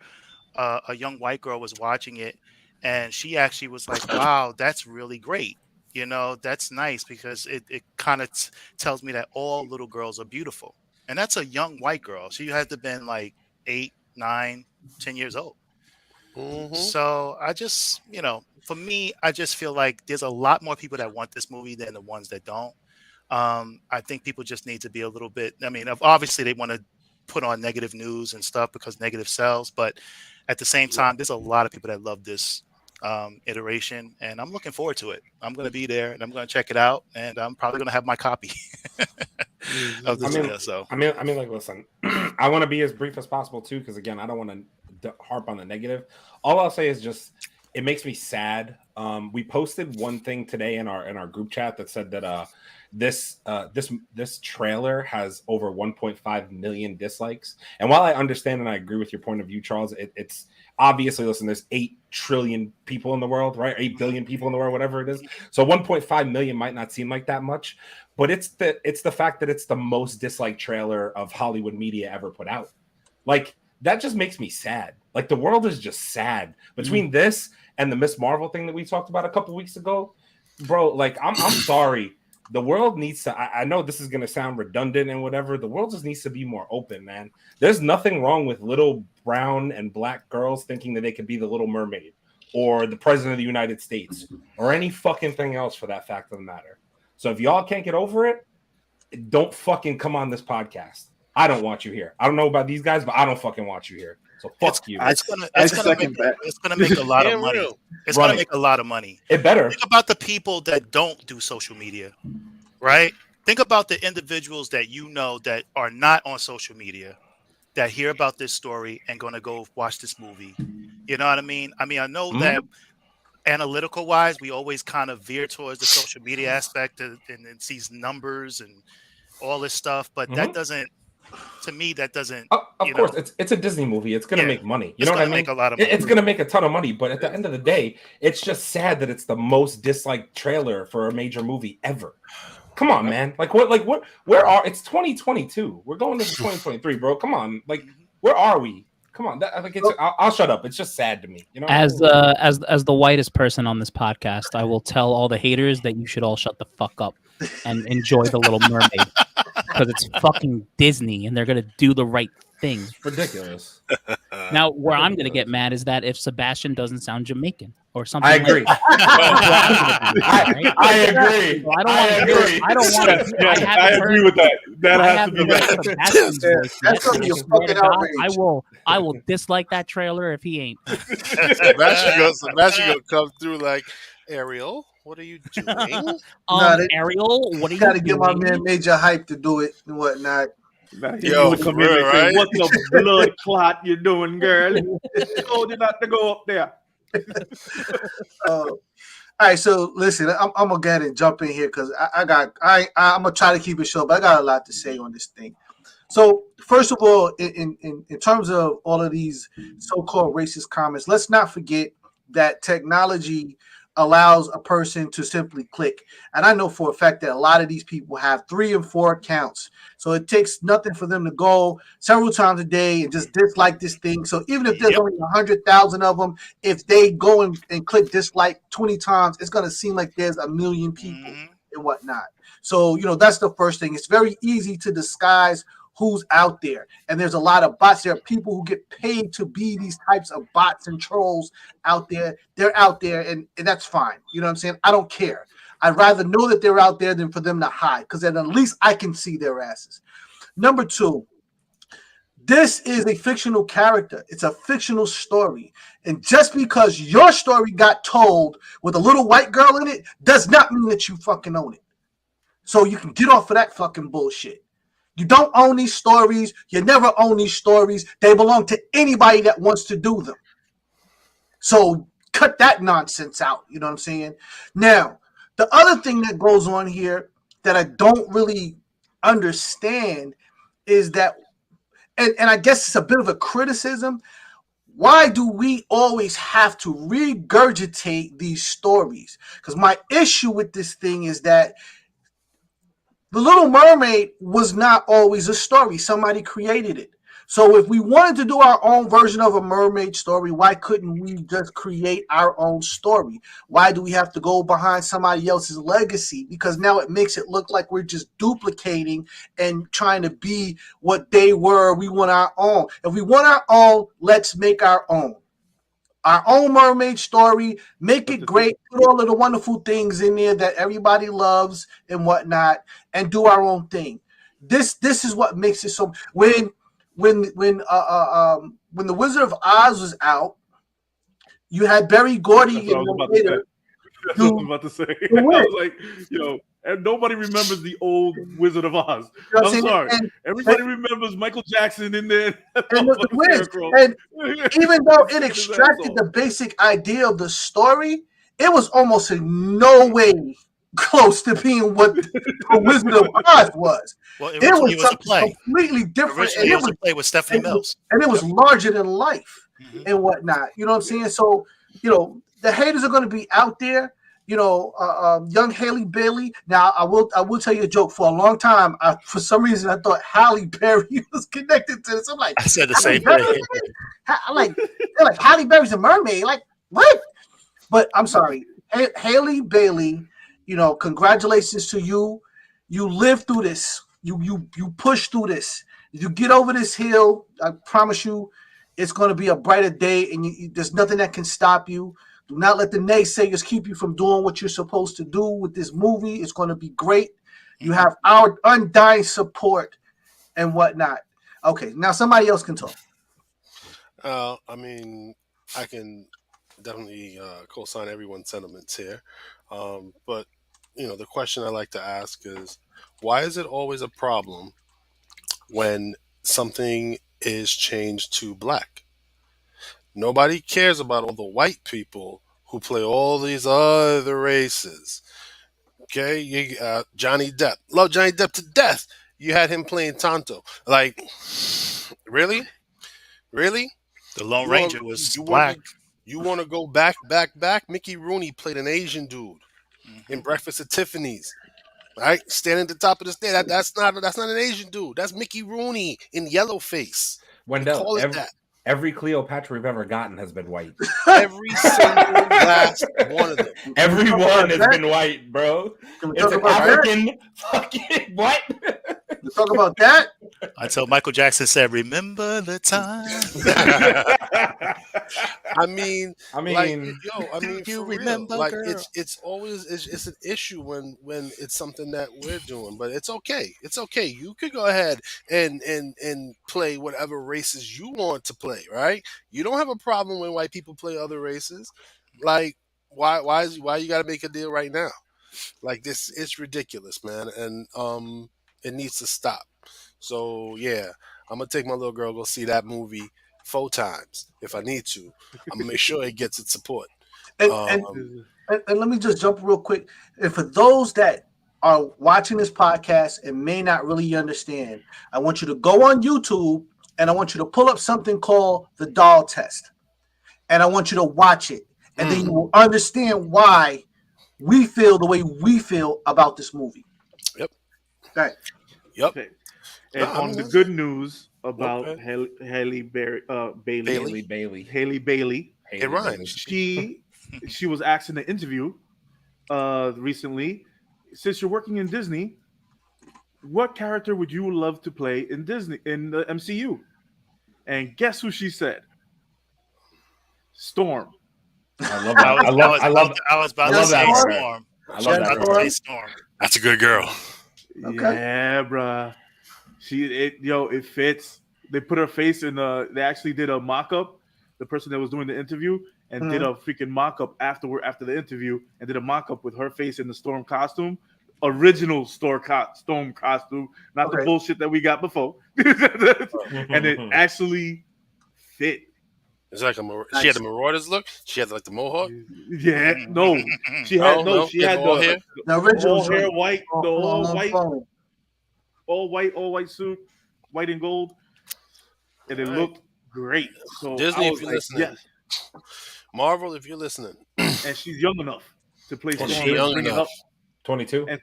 a young white girl was watching it, and she actually was like, "Wow, that's really great." That's nice because it kind of tells me that all little girls are beautiful. And that's a young white girl. She had to have been like 8, 9, 10 years old. So I just, for me, I just feel like there's a lot more people that want this movie than the ones that don't. I think people just need to be a little bit. I mean, obviously they want to put on negative news and stuff because negative sells, but at the same time, there's a lot of people that love this iteration, and I'm looking forward to it. I'm going to be there, and I'm going to check it out, and I'm probably going to have my copy of this video. So I mean, like, listen, I want to be as brief as possible too, because again, I don't want to harp on the negative. All I'll say is just it makes me sad. We posted one thing today in our group chat that said that this trailer has over 1.5 million dislikes. And while I understand and I agree with your point of view, Charles, it's obviously, listen, there's 8 trillion people in the world, right? 8 billion people in the world, whatever it is. So 1.5 million might not seem like that much, but it's the fact that it's the most disliked trailer of Hollywood media ever put out. Like, that just makes me sad. Like, the world is just sad between this and the Miss Marvel thing that we talked about a couple weeks ago, bro. Like, I'm sorry. The world needs to, I know this is going to sound redundant and whatever. The world just needs to be more open, man. There's nothing wrong with little brown and black girls thinking that they could be the Little Mermaid or the president of the United States or any fucking thing else for that fact of the matter. So if y'all can't get over it, don't fucking come on this podcast. I don't want you here. I don't know about these guys, but I don't fucking want you here. So fuck you. It's gonna make a lot of money. It's gonna make a lot of money. It better. Think about the people that don't do social media, right? Think about the individuals that you know that are not on social media that hear about this story and gonna go watch this movie. You know what I mean? I know that analytical wise, we always kind of veer towards the social media aspect and sees numbers and all this stuff, but that doesn't. To me, that doesn't. Of course, it's a Disney movie. It's gonna make money. You know what I mean? Make a lot of money. It's gonna make a ton of money. But at the end of the day, it's just sad that it's the most disliked trailer for a major movie ever. Come on, man. Like what? Where are? It's 2022. We're going into 2023, bro. Come on. Like, where are we? Come on. I'll shut up. It's just sad to me. You know. As the whitest person on this podcast, I will tell all the haters that you should all shut the fuck up and enjoy The Little Mermaid. Because it's fucking Disney and they're going to do the right thing. Ridiculous. Now, where I'm going to get mad is that if Sebastian doesn't sound Jamaican or something. I agree. I agree. I don't want to. I agree with that. That has to be that. That's going to be a fucking outrage. I will dislike that trailer if he ain't. Sebastian gonna come through like, Ariel, what are you doing? Ariel, what are you doing? Got to give my man major hype to do it and whatnot. Yo, come in and say, "What's the blood clot you doing, girl?" Oh, did not to go up there. All right, so listen, I'm gonna go ahead and jump in here because I'm gonna try to keep it short, but I got a lot to say on this thing. So first of all, in terms of all of these so-called racist comments, let's not forget that technology allows a person to simply click. And I know for a fact that a lot of these people have 3 and 4 accounts. So it takes nothing for them to go several times a day and just dislike this thing. So even if there's only 100,000 of them, if they go and click dislike 20 times, it's going to seem like there's a million people and whatnot. So, that's the first thing. It's very easy to disguise who's out there. And there's a lot of bots. There are people who get paid to be these types of bots and trolls out there. They're out there, and that's fine. You know what I'm saying? I don't care. I'd rather know that they're out there than for them to hide, because then at least I can see their asses. Number 2, this is a fictional character. It's a fictional story. And just because your story got told with a little white girl in it does not mean that you fucking own it. So you can get off of that fucking bullshit. You don't own these stories. You never own these stories. They belong to anybody that wants to do them. So cut that nonsense out. You know what I'm saying? Now, the other thing that goes on here that I don't really understand is that, and I guess it's a bit of a criticism, why do we always have to regurgitate these stories? Because my issue with this thing is that The Little Mermaid was not always a story. Somebody created it. So if we wanted to do our own version of a mermaid story, why couldn't we just create our own story? Why do we have to go behind somebody else's legacy? Because now it makes it look like we're just duplicating and trying to be what they were. We want our own. If we want our own, let's make our own. our own mermaid story, make But it the great, put all of the wonderful things in there that everybody loves and whatnot, and do our own thing. This is what makes it so. When the Wizard of Oz was out, you had Barry Gordy That's what I and was them about to say. later That's what I was do about to say. the I win. was like, and nobody remembers the old Wizard of Oz. You know what I'm I'm saying? sorry. And Everybody remembers Michael Jackson in there. the wins. Scarecrow. And even though it Singing his ass extracted off. the basic idea of the story, it was almost in no way close to being what the Wizard of Oz was. Well, It originally was it was a something play. completely different, Originally and it was a play with Stephanie Mills. and it was larger than life Mhm. and whatnot. You know what I'm saying? So, the haters are going to be out there. Young Haley Bailey. Now, I will tell you a joke. For a long time, for some reason, I thought Halle Berry was connected to this. I'm like, I said the Halle same Berry? thing. They're like Halle Berry's a mermaid. Like what? But I'm sorry, Haley Bailey. Congratulations to you. You lived through this. You push through this. You get over this hill. I promise you, it's going to be a brighter day, and there's nothing that can stop you. Do not let the naysayers keep you from doing what you're supposed to do with this movie. It's going to be great. You have our undying support and whatnot. Okay, now somebody else can talk. I mean, I can definitely co-sign everyone's sentiments here. But, the question I like to ask is, why is it always a problem when something is changed to black? Nobody cares about all the white people who play all these other races. Okay, Johnny Depp. Love Johnny Depp to death. You had him playing Tonto. Like, really? Really? The Lone You Ranger wanna- was you black. You want to go back? Mickey Rooney played an Asian dude in Breakfast at Tiffany's. Right? Standing at the top of the stage. That's not an Asian dude. That's Mickey Rooney in yellow face. Wendell, Call it that. every Cleopatra we've ever gotten has been white. Every single last one of them. Everyone has been white, bro. Can we It's talk an about African fucking what? We talk about that. Until Michael Jackson said, "Remember the time." I mean, Do you for remember, real. Like girl? it's always it's an issue when it's something that we're doing, but it's okay. It's okay. You could go ahead and play whatever races you want to play, right? You don't have a problem when white people play other races. Like why you got to make a deal right now? Like this, it's ridiculous, man, and it needs to stop. So yeah, I'm gonna take my little girl go see that movie 4 times if I need to. I'm gonna make sure it gets its support. And let me just jump real quick. And for those that are watching this podcast and may not really understand, I want you to go on YouTube and I want you to pull up something called the doll test. And I want you to watch it. And then you will understand why we feel the way we feel about this movie. Yep. Okay. Yep. Okay. And on the good news about Halle Bailey. Haley Bailey. It rhymes. She was asked in an interview recently, since you're working in Disney, what character would you love to play in Disney in the MCU? And guess who she said? Storm. I love that. I was about to say Storm. I love that. Storm. That's a good girl. Okay. Yeah, bruh. It fits. They put her face in they actually did a mock-up, the person that was doing the interview, and did a freaking mock-up after the interview, and did a mock-up with her face in the Storm costume. Original Storm costume, not the bullshit that we got before. And it actually fit. It's like she had the Marauders look. She had like the mohawk. Yeah, no, she had the original hair, white, all white suit, white and gold, and it looked great. So Disney, if you're listening, yes. Marvel, if you're listening, and she's young enough to play Storm she's and young bring enough. it up, 22. and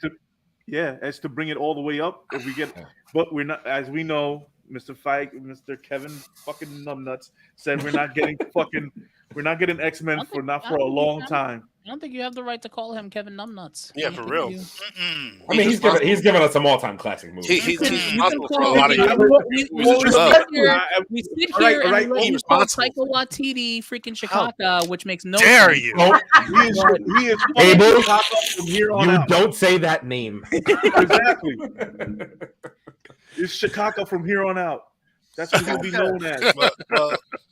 to bring it all the way up. If we get, but we're not, as we know, Mr. Kevin fucking numbnuts said we're not getting fucking We're not getting X-Men for a long time. I don't think you have the right to call him Kevin Numbnuts. Yeah, for real. I mean, he's given us some all-time classic movies. He's responsible for a lot of We sit here and let you call Taika Waititi freaking Chicago, which makes no Dare sense. you? He is Abel, from here on you out. don't say that name. Exactly. It's Chicago from here on out. That's what he'll be known as. But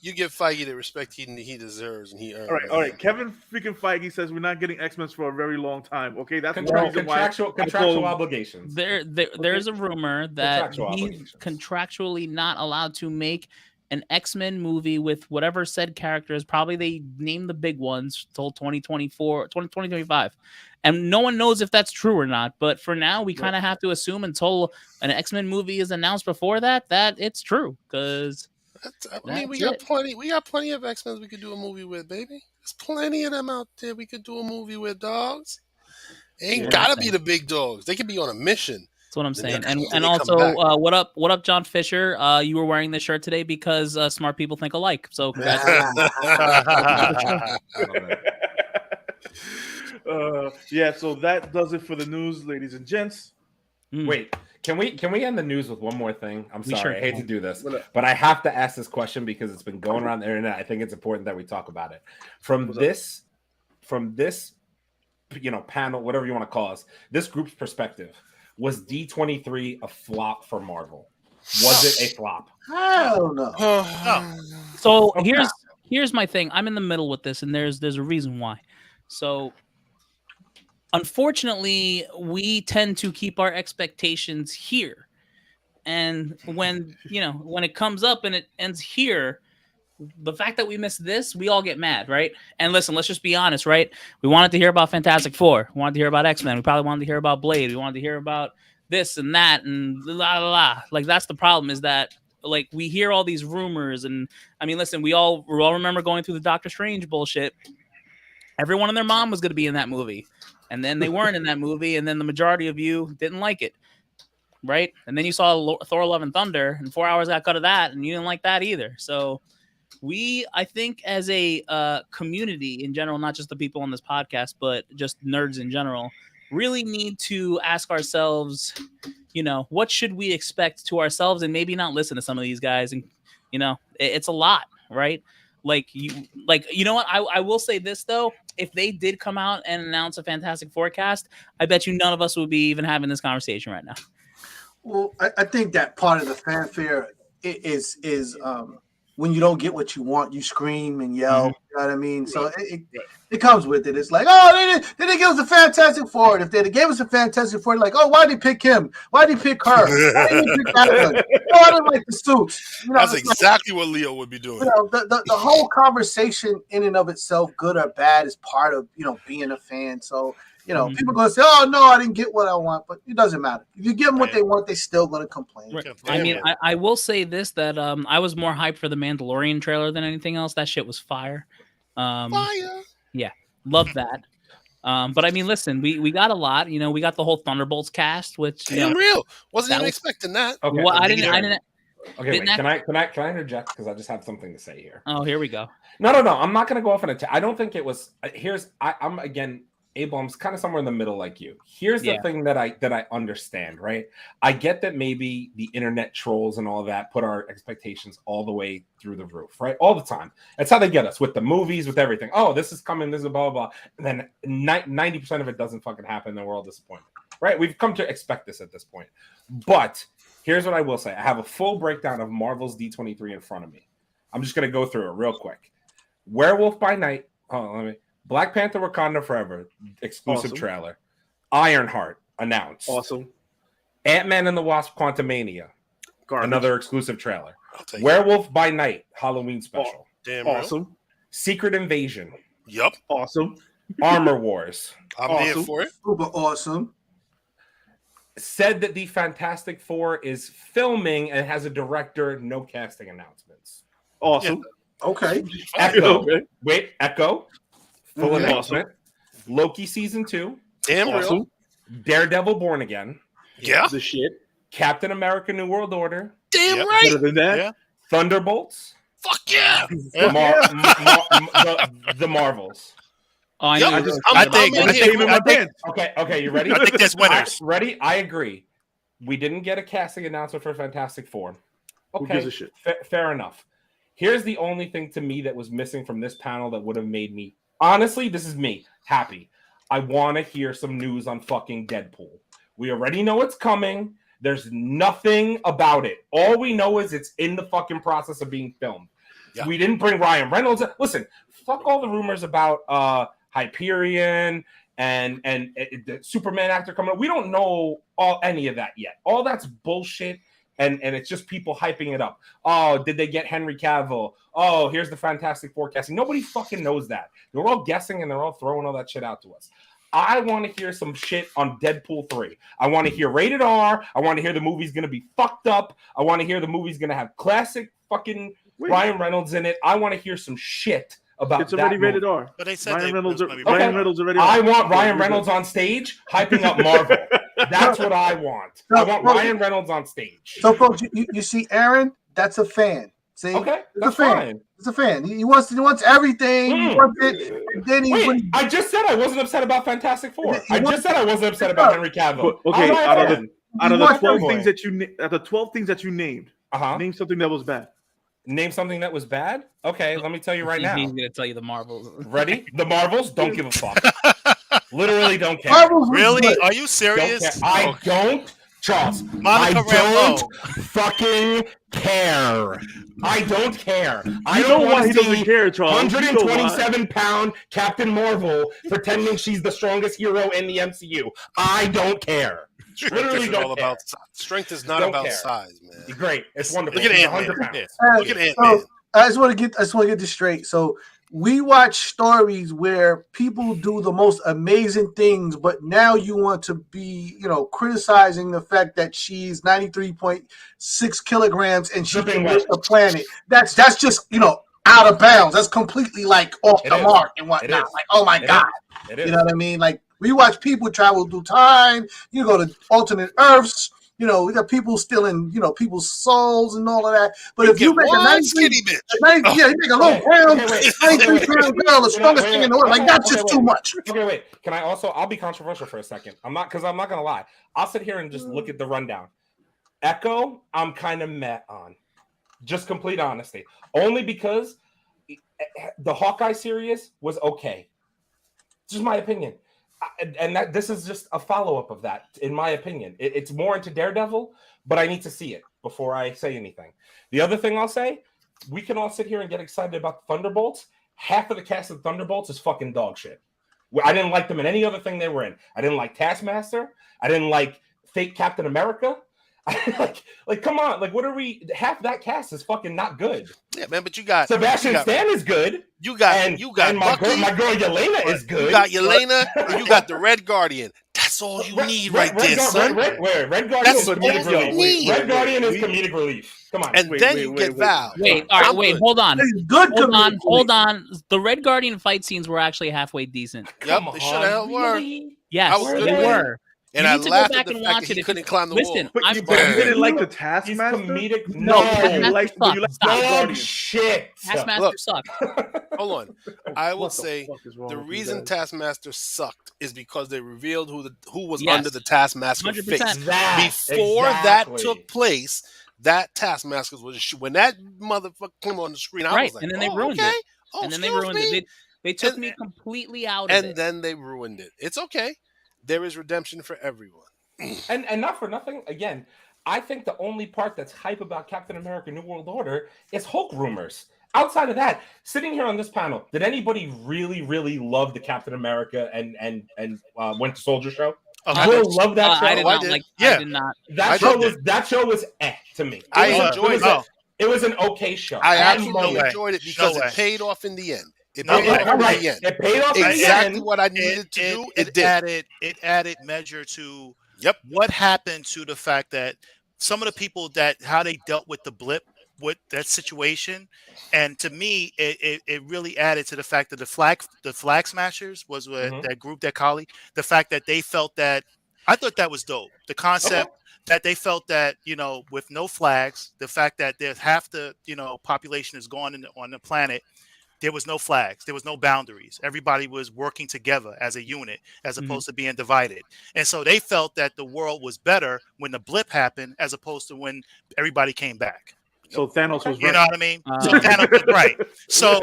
you give Feige the respect he deserves and he earns. All right. Kevin freaking Feige says we're not getting X-Men for a very long time. Okay, that's contractual obligations. There's a rumor that he's contractually not allowed to make an X-Men movie with whatever said characters. Probably they name the big ones till 2025. And no one knows if that's true or not. But for now, we kind of have to assume until an X-Men movie is announced before that it's true. Because we got plenty of X-Men we could do a movie with, baby. There's plenty of them out there we could do a movie with, dogs. It ain't gotta be the big dogs. They could be on a mission. That's what I'm saying. And also, what up, John Fisher? You were wearing this shirt today because smart people think alike. So so that does it for the news, ladies and gents. Wait, can we end the news with one more thing? I'm sorry, sure I hate to do this, but I have to ask this question because it's been going around the internet. I think it's important that we talk about it. From this, panel, whatever you want to call us, this group's perspective, was D23 a flop for Marvel? Was it a flop? Hell no. So here's my thing. I'm in the middle with this, and there's a reason why. So unfortunately, we tend to keep our expectations here. And when it comes up and it ends here, the fact that we missed this, we all get mad, right? And listen, let's just be honest, right? We wanted to hear about Fantastic Four. We wanted to hear about X-Men. We probably wanted to hear about Blade. We wanted to hear about this and that and la la la. Like, that's the problem, is that like we hear all these rumors. And I mean, listen, we all remember going through the Doctor Strange bullshit. Everyone and their mom was going to be in that movie. And then they weren't in that movie. And then the majority of you didn't like it. Right? And then you saw Thor Love and Thunder, and 4 hours got cut of that, and you didn't like that either. So I think as a community in general, not just the people on this podcast, but just nerds in general, really need to ask ourselves, what should we expect to ourselves, and maybe not listen to some of these guys. And, it's a lot, right? You know what? I will say this, though. If they did come out and announce a Fantastic Four cast, I bet you none of us would be even having this conversation right now. Well, I think that part of the fanfare is when you don't get what you want, you scream and yell. Mm-hmm. You know what I mean? So it comes with it. It's like, they didn't give us a Fantastic Four. And if they gave us a Fantastic Four, like, why did they pick him? Why did they pick her? Why did they pick that one? I didn't like the suits. That's exactly what Leo would be doing. The whole conversation in and of itself, good or bad, is part of being a fan. So people are going to say, "Oh no, I didn't get what I want," but it doesn't matter. If you give them what they want, they're still going to complain. Right. I mean, I will say this, that I was more hyped for the Mandalorian trailer than anything else. That shit was fire. Fire. Yeah, love that. But I mean, listen, we got a lot. We got the whole Thunderbolts cast, which real wasn't even expecting that. Okay, well, I didn't. Okay, wait, can I interject, because I just have something to say here. Oh, here we go. No, I'm not going to go off on a. I don't think it was. I'm again. Abel, I'm kind of somewhere in the middle like you. Here's the thing that I understand, right? I get that maybe the internet trolls and all that put our expectations all the way through the roof, right? All the time. That's how they get us with the movies, with everything. Oh, this is coming, this is blah, blah, blah. And then 90% of it doesn't fucking happen, and we're all disappointed, right? We've come to expect this at this point. But here's what I will say. I have a full breakdown of Marvel's D23 in front of me. I'm just going to go through it real quick. Werewolf by Night. Black Panther Wakanda Forever, exclusive trailer. Ironheart, announced. Awesome. Ant-Man and the Wasp Quantumania, another exclusive trailer. Werewolf by Night, Halloween special. Damn awesome. Real. Secret Invasion. Yup. Awesome. Armor Wars. I'm here for it. Super awesome. Said that the Fantastic Four is filming and has a director, no casting announcements. Awesome. Yeah. Okay. Echo. Wait, Echo. Full announcement. Loki season 2. Damn real. Daredevil Born Again. Yeah. The shit. Captain America New World Order. Damn right. Better than that. Yeah. Thunderbolts. Fuck yeah! The Marvels. Oh, I Yo, know. I think Okay, you ready? I think there's winners. Ready? I agree. We didn't get a casting announcement for Fantastic Four. Who Okay, gives a shit? Fair enough. Here's the only thing to me that was missing from this panel that would have made me, honestly, this is me, happy. I want to hear some news on fucking Deadpool. We already know it's coming. There's nothing about it. All we know is it's in the fucking process of being filmed. Yeah. We didn't bring Ryan Reynolds. Listen, fuck all the rumors about Hyperion and the Superman actor coming up. We don't know any of that yet. All that's bullshit, and it's just people hyping it up. Oh, did they get Henry Cavill? Oh, here's the Fantastic Four casting. Nobody fucking knows that. They're all guessing, and they're all throwing all that shit out to us. I want to hear some shit on Deadpool 3. I want to hear rated R. I want to hear the movie's going to be fucked up. I want to hear the movie's going to have classic fucking Ryan Reynolds in it. I want to hear some shit about it's already rated R. But they said Ryan Reynolds already. I want Ryan Reynolds on stage hyping up Marvel. That's what I want. I want Ryan Reynolds on stage. So, folks, you see, Aaron, that's a fan. See, okay, that's a fan. Fine. It's a fan. He wants everything. He wants it. And then I just said I wasn't upset about Fantastic Four. I just said I wasn't upset about Henry Cavill. Okay, out of the 12 things that you named, name something that was bad. Name something that was bad? Okay, let me tell you right now. He's going to tell you the Marvels. Ready? The Marvels? Don't give a fuck. Literally don't care. Really? Are you serious? I don't, Charles. I don't fucking care. I don't care. I don't want to see care, Charles. 127-pound Captain Marvel pretending she's the strongest hero in the MCU. I don't care. Literally don't care. Strength is not about size, man. Great. It's wonderful. Look at Ant-Man. Look at Ant-Man. I just want to get this straight. So we watch stories where people do the most amazing things, but now you want to be, criticizing the fact that she's 93.6 kilograms and she can lift the planet. That's just, out of bounds. That's completely like off the mark and whatnot. Like, oh my God. You know what I mean? Like, we watch people travel through time. You go to alternate Earths. We got people stealing, people's souls and all of that. But if you make a 93, you make a little brown, 93-pound girl, the strongest thing in the world, like that's just too much. Okay, wait. Can I also? I'll be controversial for a second. I'm not gonna lie. I'll sit here and just look at the rundown. Echo, I'm kind of meh on. Just complete honesty. Only because the Hawkeye series was okay. It's just my opinion. And that this is just a follow-up of that, in my opinion. It's more into Daredevil, but I need to see it before I say anything. The other thing I'll say, we can all sit here and get excited about Thunderbolts. Half of the cast of Thunderbolts is fucking dog shit. I didn't like them in any other thing they were in. I didn't like Taskmaster. I didn't like fake Captain America. like, come on. Like, what are we? Half that cast is fucking not good. Yeah, man, but you got Sebastian Stan is good. You got and my girl Yelena is good. You got Yelena, and you got the Red Guardian. That's all you need right there, son. Red Guardian is comedic relief. Red Guardian is comedic relief. Come on. And then you get Val. Hold on. Good. Hold on. The Red Guardian fight scenes were actually halfway decent. Yep, they should have were. Yes, they were. And I laughed at the fact that he couldn't climb the wall. But you didn't like the Taskmaster? He's comedic. No, you like dog shit. Taskmaster sucked. Hold on. I will say the reason Taskmaster sucked is because they revealed who was under the Taskmaster 100%. face. Before that took place, that Taskmaster was when that motherfucker came on the screen. I was like, and then they ruined it. Oh, and then they ruined it. They took me completely out of it. And then they ruined it. It's okay. There is redemption for everyone. And not for nothing, again, I think the only part that's hype about Captain America New World Order is Hulk rumors. Outside of that, sitting here on this panel, did anybody really, really love the Captain America and Winter Soldier show? I love that show. I did not like. Yeah. I did not. That show was to me. I enjoyed it. It was an okay show. I absolutely enjoyed it because it paid off in the end. It paid off exactly what I needed to do. It added measure to what happened to the fact that some of the people how they dealt with the blip, with that situation, and to me, it really added to the fact that the Flag Smashers was that group that Kali. The fact that they felt that I thought that was dope. The concept that they felt that, with no flags, the fact that there's half the, population is gone on the planet, there was no flags, there was no boundaries. Everybody was working together as a unit, as opposed to being divided. And so they felt that the world was better when the blip happened, as opposed to when everybody came back. So Thanos was right. You know what I mean? So Thanos was right. So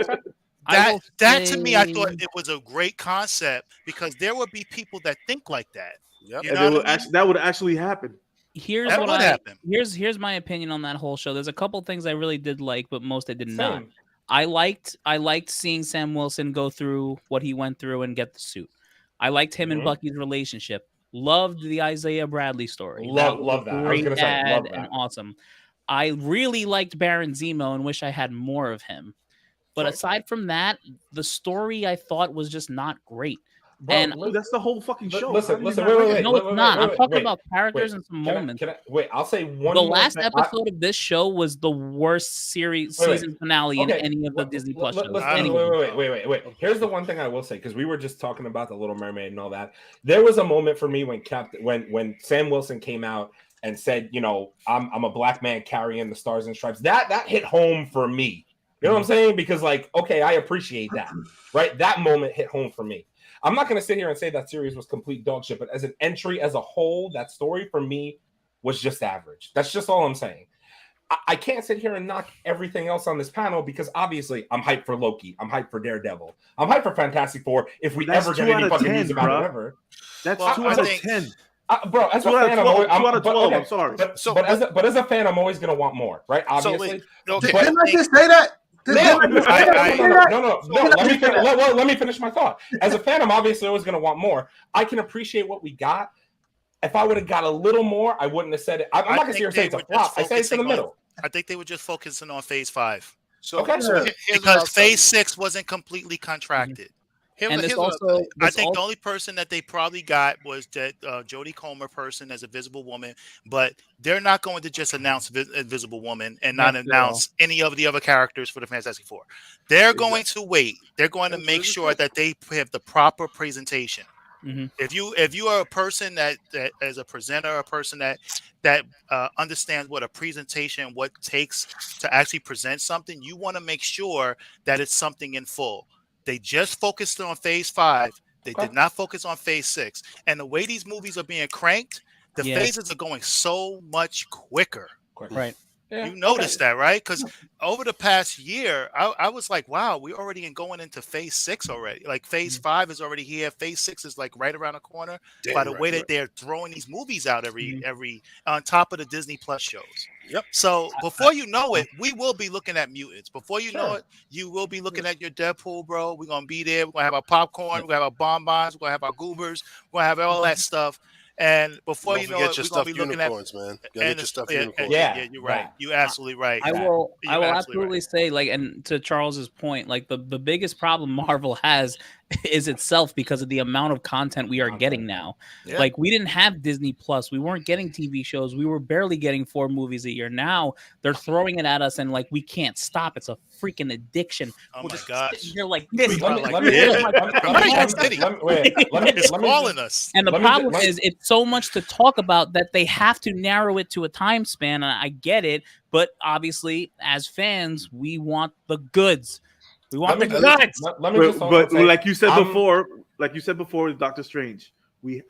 that to me, I thought say- it was a great concept, because there would be people that think like that. Yep. You And know what I mean? that would actually happen. Here's That what would happen. here's my opinion on that whole show. There's a couple things I really did like, but most I did not. Same. I liked seeing Sam Wilson go through what he went through and get the suit. I liked him and Mhm. Bucky's relationship. Loved the Isaiah Bradley story. Love was that. I was Great gonna say, dad love and that. awesome. I really liked Baron Zemo and wish I had more of him. But Sure. aside from that, the story I thought was just not great. Bro, And- Dude, that's the whole fucking show. Listen, How do you listen, not wait, like it? wait, No, it's not. I'm talking wait. about characters and some Can I- moments. wait, I'll say one The more last thing. episode of this show was the worst series Wait, wait. season finale in Okay, any of the Disney Plus shows. I Any don't- of them. Wait. Here's the one thing I will say, because we were just talking about the Little Mermaid and all that. There was a moment for me when Sam Wilson came out and said, I'm a black man carrying the stars and stripes. That hit home for me. You know what I'm saying? Because okay, I appreciate that. Right? That moment hit home for me. I'm not going to sit here and say that series was complete dog shit, but as an entry as a whole, that story for me was just average. That's just all I'm saying. I can't sit here and knock everything else on this panel, because obviously I'm hyped for Loki. I'm hyped for Daredevil. I'm hyped for Fantastic Four. If we That's ever get 2 any out of fucking 10, news about it, bro. ever. That's Well, 2 I out of think- 10. Bro, as a 2 out of fan, 12. I'm 2 out of 12. okay. I'm sorry. But as a fan, I'm always going to want more, right? Obviously. Okay, Didn't I just say that? No, Didn't I just say that? no. Let me finish my thought. As a fan, I'm obviously always going to want more. I can appreciate what we got. If I would have got a little more, I wouldn't have said it. I'm not going to sit here and say it's a flop. I say it's in the middle. I think they were just focusing on Phase 5. So, Okay. so here's what I'll Because tell you. Phase 6 wasn't completely contracted. And this Here's what I'll tell also, you. I think the only person that they probably got was that Jodie Comer person as a Visible Woman, but they're not going to just announce Invisible Woman and not That's announce any of the other characters for the Fantastic Four. They're going to wait. They're going to make sure that they have the proper presentation. Mhm. If you are a person that as a presenter, a person that understands what a presentation, what it takes to actually present something, you want to make sure that it's something in full. They just focused on Phase 5. They Okay. did not focus on Phase 6. And the way these movies are being cranked, the Yeah. phases are going so much quicker. right. Yeah, You noticed that, right? Because over the past year, I was like, wow, we're already going into Phase 6 already. Like Phase 5 is already here. Phase 6 is like right around the corner. Damn by the right, way right. that they're throwing these movies out every on top of the Disney Plus shows. Yep. So before you know it, we will be looking at Mutants. Before you know Sure. it, you will be looking at your Deadpool, bro. We're gonna be there. We're gonna have our popcorn. We're gonna have our bonbons. We're gonna have our goobers. We're gonna have all that stuff. And before Don't you know forget it, your we're gonna stuffed be looking at. unicorns, man. You gotta get your stuffed Yeah, unicorns. Yeah, you're right. that. You're absolutely right. I Exactly. will You're absolutely absolutely say, like, and to Charles's point, like the biggest problem Marvel has is itself, because of the amount of content we are getting now. Yeah. Like, we didn't have Disney Plus, we weren't getting TV shows, we were barely getting 4 movies a year. Now they're throwing it at us, and like we can't stop. It's a freaking addiction. Oh We're my just gosh. sitting here like this. Let me- like, let me- this. yeah. Like, It's calling us. and the Let me problem just- is, it's so much to talk about that they have to narrow it to a time span. And I get it, but obviously, as fans, we want the goods. We want the goods. Let me just But say, like you said I'm- before, with Doctor Strange,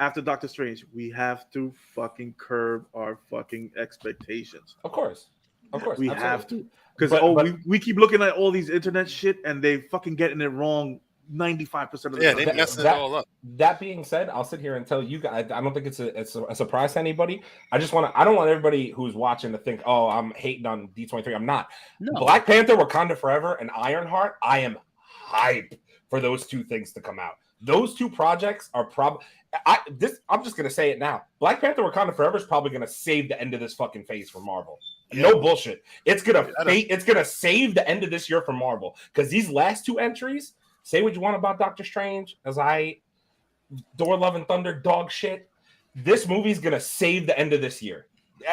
after Doctor Strange, we have to fucking curb our fucking expectations. Of course. We absolutely. have to, because But- we keep looking at all these internet shit and they fucking getting it wrong 95% of the Yeah, time. they That- messing it that- all up. That being said, I'll sit here and tell you guys, I don't think it's a surprise to anybody. I don't want everybody who's watching to think, oh, I'm hating on D23. I'm not. No. Black Panther, Wakanda Forever, and Ironheart, I am hyped for those 2 things to come out. Those 2 projects are probably. I'm just gonna say it now. Black Panther, Wakanda Forever is probably gonna save the end of this fucking phase for Marvel. No bullshit. It's gonna save the end of this year for Marvel, because these last 2 entries. Say what you want about Doctor Strange, Thor: Love and Thunder, dog shit. This movie's gonna save the end of this year.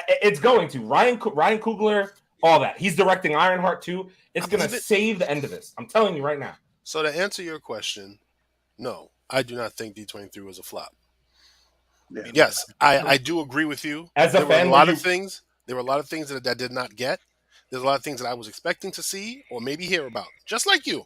It's going to. Ryan Coogler, all that. He's directing Ironheart too. It's gonna save the end of this. I'm telling you right now. So to answer your question, no, I do not think D23 was a flop. Yes, I do agree with you. As a there fan, were a lot of things. There were a lot of things that I did not get. There's a lot of things that I was expecting to see or maybe hear about, just like you.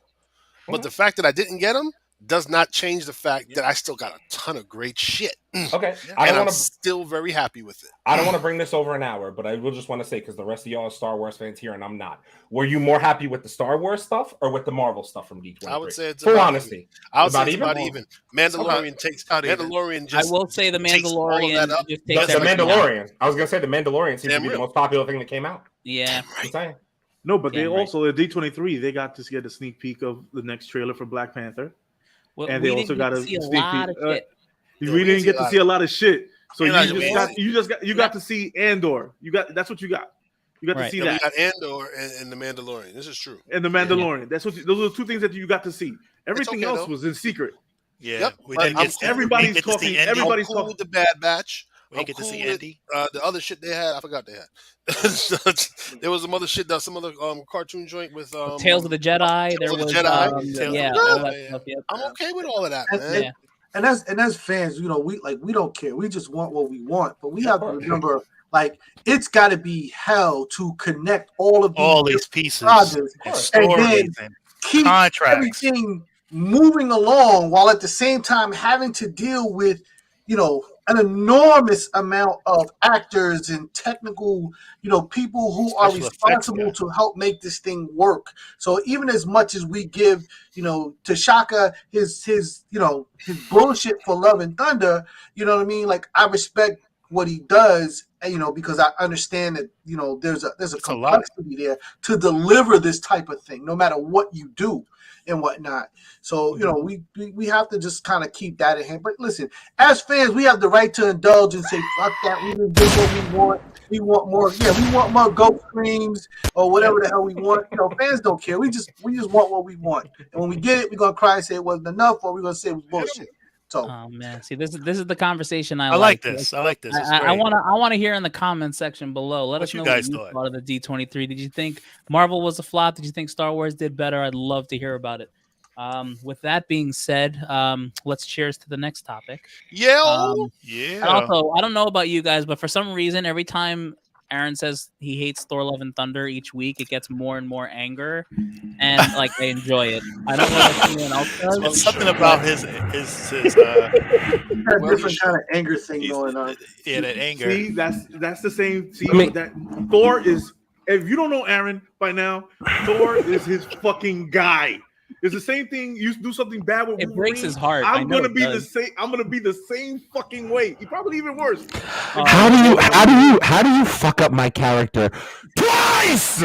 But the fact that I didn't get them does not change the fact that I still got a ton of great shit. Okay, I'm still very happy with it. I don't want to bring this over an hour, but I will just want to say, because the rest of y'all are Star Wars fans here, and I'm not. Were you more happy with the Star Wars stuff or with the Marvel stuff from D23? I would say it's full honesty. I would say it's about even. Mandalorian takes Mandalorian. Just I will say the Mandalorian The just takes Mandalorian. I was gonna say the Mandalorian seems to be the most popular thing that came out. Yeah. Right. No, but they also at D23 they got to get a sneak peek of the next trailer for Black Panther, and they also got a sneak peek. We didn't get to see a lot of shit, so you got to see Andor. That's what you got. You got to see that. We got Andor and the Mandalorian. This is true. And the Mandalorian. Those are the two things that you got to see. Everything else was in secret. Yeah. Yep. We didn't get everybody's talking. Everybody's cool with the Bad Batch. We get to see Andy. The other shit they had, I forgot they had. There was some other shit, some other cartoon joint with Tales of the Jedi. There was Jedi. I'm okay with all of that, man. And as fans, we don't care. We just want what we want. But we have to remember, it's got to be hell to connect all these pieces and then keep everything moving along while at the same time having to deal with, an enormous amount of actors and technical, people who are responsible to help make this thing work. So even as much as we give, T'Chaka his bullshit for Love and Thunder, you know what I mean? I respect what he does, because I understand that, there's a complexity there to deliver this type of thing, no matter what you do and whatnot. So, we have to just kind of keep that in hand. But listen, as fans, we have the right to indulge and say, fuck that, we didn't get what we want. We want more. Yeah, we want more ghost screams or whatever the hell we want. Fans don't care. We just want what we want. And when we get it, we're going to cry and say it wasn't enough, or we're going to say it was bullshit. So, oh man, see, this is the conversation I like this. I like this. I want to hear in the comment section below. Let us know what you thought of the D23. Did you think Marvel was a flop? Did you think Star Wars did better? I'd love to hear about it. With that being said, let's cheers to the next topic. Yeah. And also, I don't know about you guys, but for some reason, every time Aaron says he hates Thor: Love and Thunder each week, it gets more and more anger, and I enjoy it. I don't know if anyone else does. It's something about his different kind of anger thing going on. Yeah, that anger. See, that's the same. See, that Thor is. If you don't know Aaron by now, Thor is his fucking guy. It's the same thing. You do something bad with it breaks his heart. I'm gonna be the same. I'm gonna be the same fucking way. You probably even worse. How do you fuck up my character twice?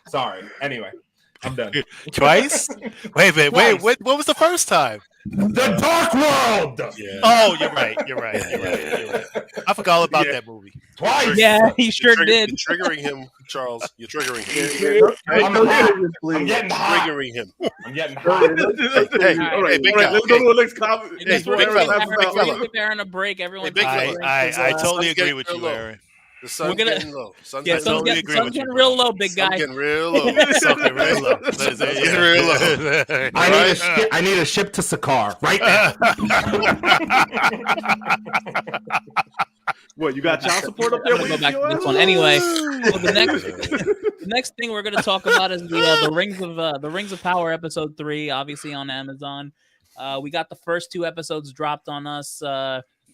Sorry. Anyway, I'm done. Twice? Wait. What was the first time? The Dark World. Yeah. Oh, you're right. I forgot all about that movie. Twice. Yeah, he sure did. You're triggering him, Charles. You're triggering him. I'm getting hot. Triggering him. I'm getting hot. All right, let's go to the next comment. Give Aaron a break. Everyone. I totally agree with you, Aaron. The sun's getting low. Sun's getting real low, big guy. Getting real low. Getting real low. I need a ship to Sakaar right now. What, you got child support up there? Go back to this one. Anyway, the next thing we're going to talk about is the Rings of Power episode 3, obviously on Amazon. We got the first 2 episodes dropped on us.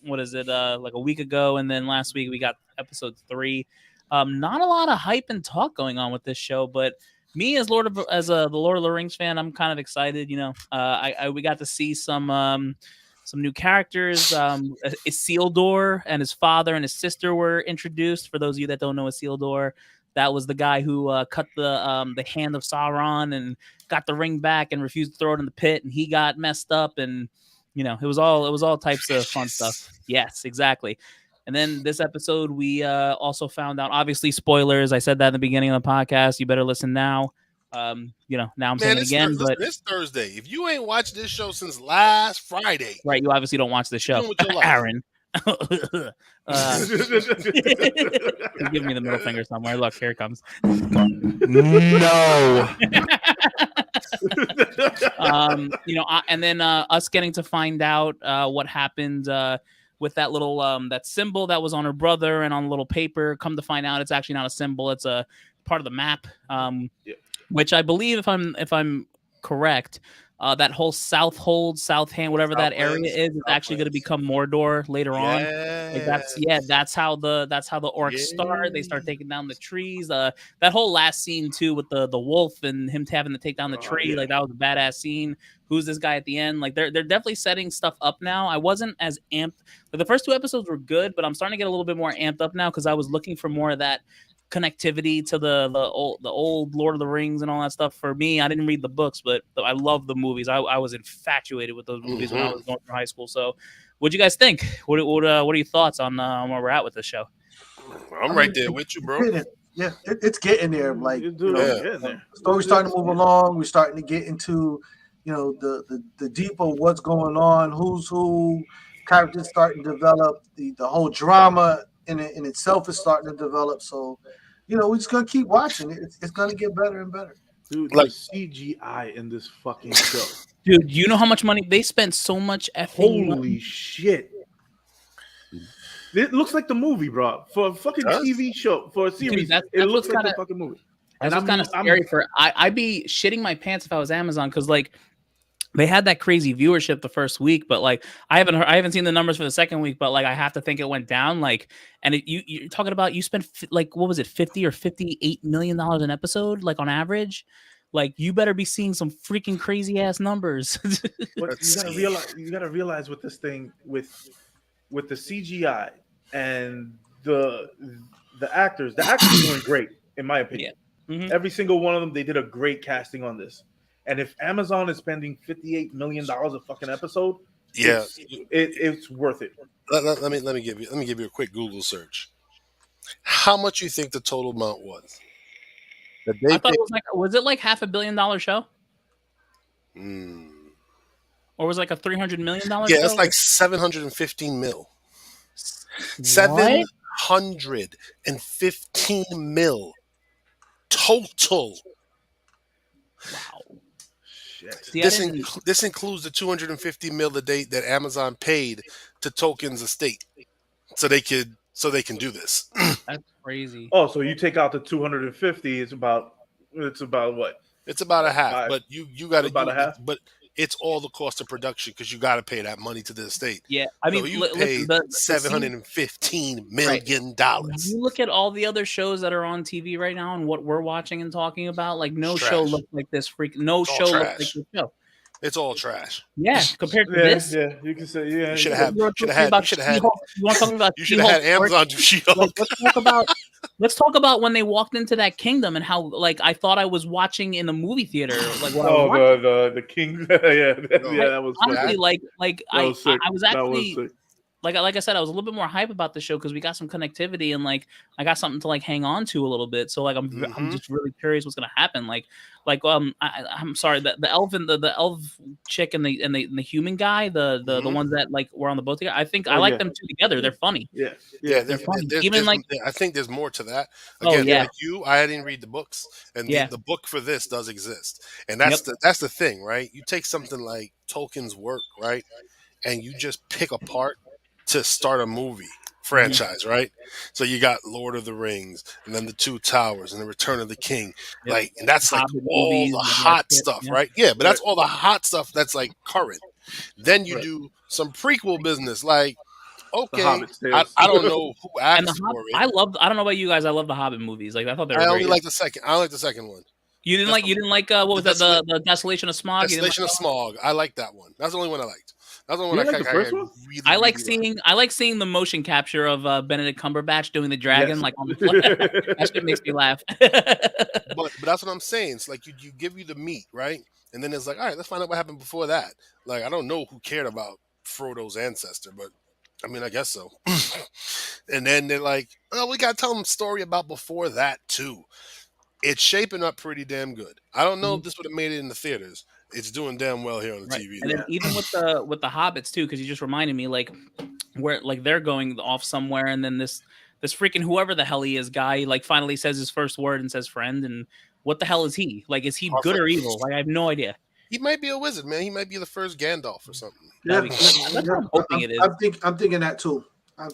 What is it? Like a week ago, and then last week we got episode 3. Not a lot of hype and talk going on with this show, but me as the Lord of the Rings fan, I'm kind of excited. We got to see some new characters. Isildur and his father and his sister were introduced. For those of you that don't know Isildur, that was the guy who cut the hand of Sauron and got the ring back and refused to throw it in the pit, and he got messed up, and it was all types of fun stuff. Yes, exactly. And then this episode, we also found out, obviously, spoilers. I said that in the beginning of the podcast. You better listen now. Now I'm saying it again. But it's Thursday. If you ain't watched this show since last Friday, right? You obviously don't watch the show, Aaron. Give me the middle finger somewhere. Look, here it comes. No. And then us getting to find out what happened with that little that symbol that was on her brother and on a little paper. Come to find out, it's actually not a symbol; it's a part of the map. Which I believe, if I'm correct, that whole Southold, Southhand, whatever that area is actually going to become Mordor later on. Like that's how the orcs start. They start taking down the trees. That whole last scene too with the wolf and him having to take down the tree, like that was a badass scene. Who's this guy at the end? Like they're definitely setting stuff up now. I wasn't as amped. Like, the first 2 episodes were good, but I'm starting to get a little bit more amped up now because I was looking for more of that connectivity to the old Lord of the Rings and all that stuff. For me, I didn't read the books, but I love the movies. I was infatuated with those movies when I was going through high school. So, what'd you guys think? What are your thoughts on where we're at with this show? I'm right there with you, bro. It's getting there. Like, the story's starting to move along. We're starting to get into, the deeper what's going on, who's who, characters starting to develop, the whole drama in itself is starting to develop. So, we're just gonna keep watching it. It's gonna get better and better. Dude, like CGI in this fucking show. Dude, you know how much money they spent? So much effing Holy shit! It looks like the movie, bro. For a fucking TV show, for a series, Dude, it looks like the fucking movie. And I'm kind of scary for. I'd be shitting my pants if I was Amazon, because like they had that crazy viewership the first week, but like I haven't seen the numbers for the second week, but like I have to think it went down. Like, and you're talking about you spent like what was it, $50 or $58 million an episode, like on average. Like you better be seeing some freaking crazy ass numbers. But you gotta realize with this thing with the CGI and the actors are doing great in my opinion. Every single one of them, they did a great casting on this. And if Amazon is spending $58 million a fucking episode, it's worth it. Let me give you a quick Google search. How much you think the total amount was? I thought it was it like $500 million show? Or was it like a $300 million show? Yeah, it's like 715 mil. 715 mil total. Wow. See, this includes the 250 mil a day that Amazon paid to Tolkien's estate, so they can do this. That's crazy. Oh, so you take out the 250, it's about what? It's about a half, but you got to about a half. But it's all the cost of production because you got to pay that money to the estate. Yeah, I mean, so you paid $715 million. You look at all the other shows that are on TV right now and what we're watching and talking about. Like, no show looks like this. No show looks like this show. It's all trash. Yeah, compared to this. Yeah, you can say You should have had. You want to talk about? You should have had Amazon do She-Hulk. Let's talk about when they walked into that kingdom and how, like, I thought I was watching in a movie theater. Like, the king. That was honestly I was actually. Like I said, I was a little bit more hype about the show because we got some connectivity and like I got something to like hang on to a little bit. So like I'm just really curious what's gonna happen. I'm sorry, the elf and the elf chick and the human guy, the ones that like were on the boat together. I think I like them two together. They're funny. Yeah, they're funny. I think there's more to that. Again, like I didn't read the books, and the book for this does exist, and that's the thing, right? You take something like Tolkien's work, right, and you just pick apart to start a movie franchise, right? So you got Lord of the Rings, and then the Two Towers, and the Return of the King, like, and that's like all the hot stuff, right? Yeah, but that's all the hot stuff that's like current. Then you do some prequel business, like, okay, I don't know who acts for it. I don't know about you guys. I love the Hobbit movies. Like I thought they were. I only like the second. I like the second one. You didn't like what was that? The Desolation of Smog. Desolation of Smog. I like that one. That's the only one I liked. That's the one I like seeing the motion capture of Benedict Cumberbatch doing the dragon like on the floor. That shit makes me laugh. but that's what I'm saying. It's like you give you the meat, right? And then it's like, all right, let's find out what happened before that. Like, I don't know who cared about Frodo's ancestor, but I mean, I guess so. And then they're like, oh, we got to tell them a story about before that too. It's shaping up pretty damn good. I don't know if this would have made it in the theaters. It's doing damn well here on the TV. And then even with the Hobbits too, because you just reminded me, like, where like they're going off somewhere, and then this freaking whoever the hell he is guy like finally says his first word and says friend, and what the hell is he? Like, is he good or evil? Like, I have no idea. He might be a wizard, man. He might be the first Gandalf or something. Yeah, That's what I'm hoping it is. I'm thinking that too.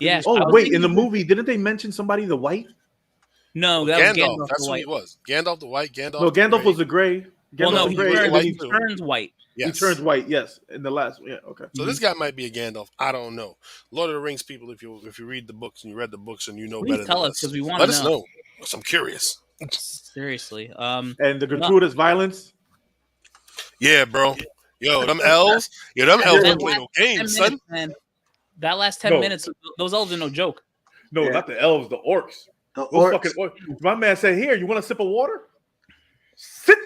Yeah. Oh wait, in the movie, didn't they mention somebody the white? No, that was Gandalf. That's the who white. he was. Gandalf the white. Gandalf. No, the Gandalf gray. was the gray. Well, no, he Gandalf turns white. Yes. He turns white. Yes, in the last. Yeah, okay. So this guy might be a Gandalf. I don't know. Lord of the Rings people, if you read the books and you read the books and you know Please better tell than us, 'cause we wanna let us know. know. I'm curious. Seriously. And the gratuitous violence. Yeah, bro. Yo, them elves. Yo, them elves don't play no 10 games, minutes, son. man. That last 10 No. minutes, those elves are no joke. No, Yeah. not the elves, the orcs. The Those orcs. fucking orcs. My man said, "Here, you want a sip of water? Sit."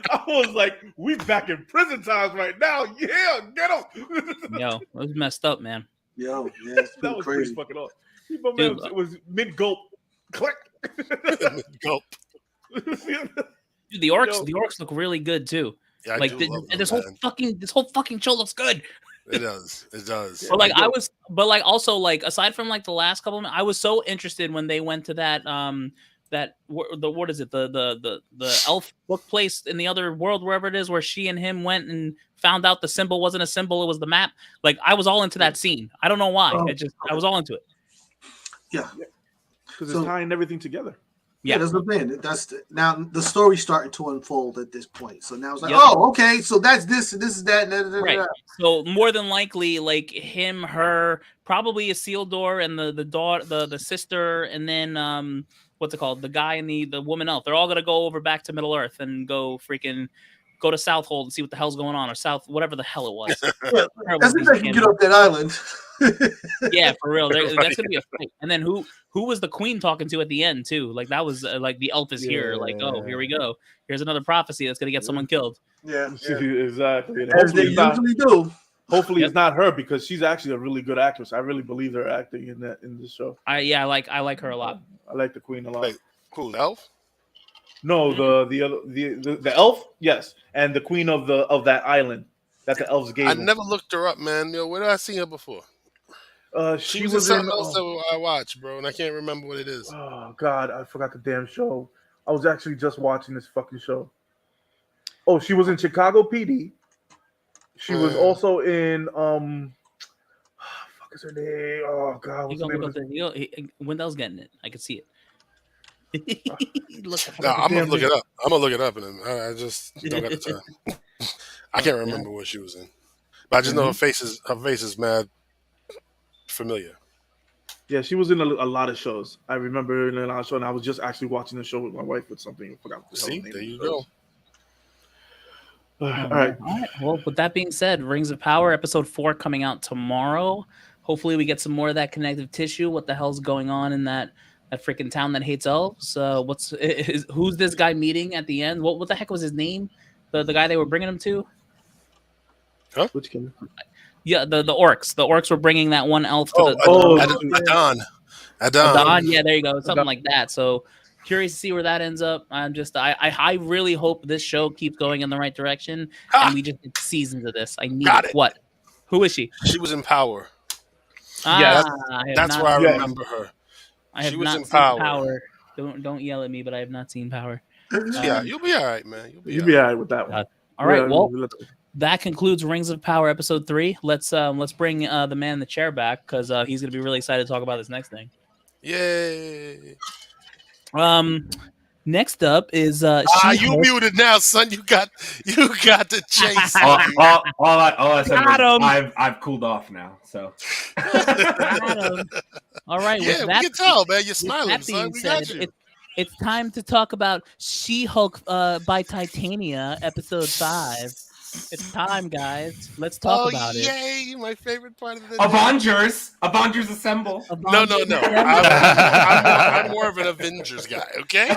I was like, "We back in prison times right now. Yeah, get him." Yo, it was messed up, man. Yo, yeah, it's That was crazy. pretty fucking awesome. My man was mid gulp. Click. Gulp. Dude, the orcs look really good too. Yeah, I Like do love them, this man. whole fucking show looks good. It does. It does. But like also like aside from like the last couple of minutes, I was so interested when they went to that what is it, the elf book place in the other world, wherever it is, where she and him went and found out the symbol wasn't a symbol, it was the map. Like I was all into that scene. I don't know why. I was all into it. Yeah, Because it's tying everything together. Yeah, that's the thing. Now the story's starting to unfold at this point. So now it's like, Yep. oh, okay, so that's this, and this is that, and right. So more than likely, like him, her, probably Isildur and the daughter, the sister, and then what's it called? The guy and the woman elf. They're all gonna go over back to Middle Earth and go to Southhold and see what the hell's going on, or South, whatever the hell it was. That's if they can get up that island. Yeah, for real. That's gonna be a fight. And then who was the queen talking to at the end too? Like that was like the elf is here. Like, oh, here we go. Here's another prophecy that's gonna get someone killed. Yeah. Exactly. And As they usually do. Hopefully it's not her, because she's actually a really good actress. I really believe they're acting in this show. I like her a lot. I like the queen a lot. Wait, who, elf? No, the elf, yes, and the queen of that island that the elves gave. I him. never looked her up, man. Yo, where did I see her before? She was in something else that I watched, bro, and I can't remember what it is. Oh God, I forgot the damn show. I was actually just watching this fucking show. Oh, she was in Chicago PD. She was also in fuck is her name? Oh God, what's the name of this? Wendell's getting it. I can see it. I'm gonna look it up. And I just don't got the time. I can't remember what she was in, but I just know her face is mad familiar. Yeah, she was in a lot of shows. I remember her in a lot of shows, and I was just actually watching the show with my wife with something. I forgot the See, name there of you the go. All right. Well, with that being said, Rings of Power episode 4 coming out tomorrow. Hopefully, we get some more of that connective tissue. What the hell's going on in that freaking town that hates elves? Who's this guy meeting at the end? What the heck was his name? The guy they were bringing him to? Huh? Which game? Yeah, the orcs. The orcs were bringing that one elf to Adon. Yeah, there you go. Something like that. So curious to see where that ends up. I really hope this show keeps going in the right direction and we just get seasons of this. I need it. What? Who is she? She was in Power. That's where I remember her. I have She was not in seen Power. Don't yell at me, but I have not seen Power. Yeah, you'll be all right, man. You'll be all right with that one. All right. Well, that concludes Rings of Power episode 3. Let's bring the man in the chair back because he's gonna be really excited to talk about this next thing. Yay! Next up is you muted now, son. You got to chase. all I said Got him. was I've cooled off now. So all right. Yeah, we can tell, man. You're smiling, son. We got you. It's time to talk about She-Hulk by Titania, episode 5. It's time, guys. Let's talk about it. Yay! My favorite part of the Avongers Assemble. No. I'm more of an Avengers guy. Okay.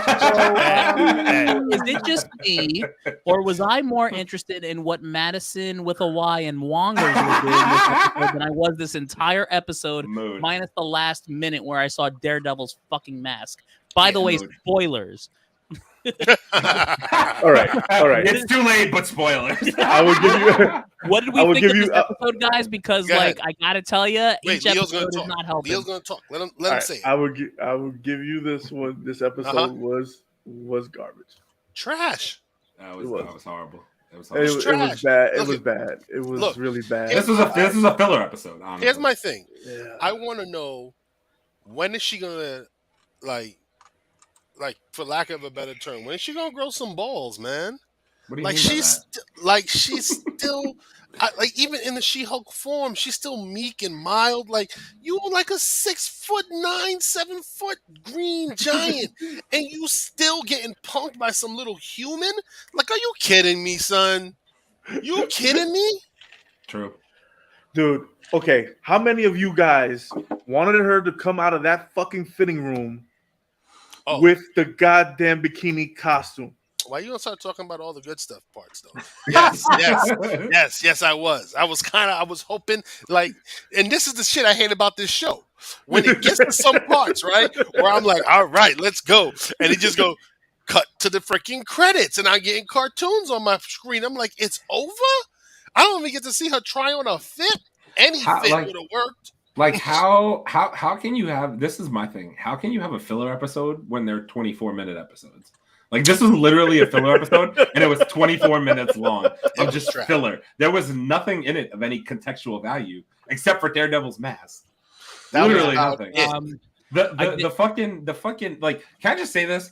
Is it just me, or was I more interested in what Madison with a Y and Wongers were doing this episode than I was this entire episode, minus the last minute where I saw Daredevil's fucking mask? By the way, spoilers. All right. It's too late, but spoilers. I will give you. What did we think of this episode, guys? Because I gotta tell you, each episode is not helping. Leo's gonna talk. Let him say it. I will give you this one. This episode was garbage. Trash. That was horrible. It was It, horrible. was trash. bad. It Look was at- bad. It was look, really bad. This is a filler episode. Honestly. Here's my thing. Yeah. I want to know, when is she gonna, like for lack of a better term, when is she gonna grow some balls, man? What do you Like mean by she's that? she's still like, even in the She-Hulk form, she's still meek and mild. Like, you were like a 6'9", 7 foot green giant, and you still getting punked by some little human? Like, are you kidding me, son? You kidding me? True. Dude, okay. How many of you guys wanted her to come out of that fucking fitting room with the goddamn bikini costume? Why you gonna start talking about all the good stuff parts though? Yes, I was. I was hoping, like, and this is the shit I hate about this show. When it gets to some parts, right, where I'm like, all right, let's go. And it just go, cut to the freaking credits, and I'm getting cartoons on my screen. I'm like, it's over? I don't even get to see her try on a fit. Any fit would have worked. Like, how can you have, this is my thing, how can you have a filler episode when they're 24-minute episodes? Like, this was literally a filler episode, and it was 24 minutes long of just filler. There was nothing in it of any contextual value except for Daredevil's mask. Literally nothing. The fucking like. Can I just say this?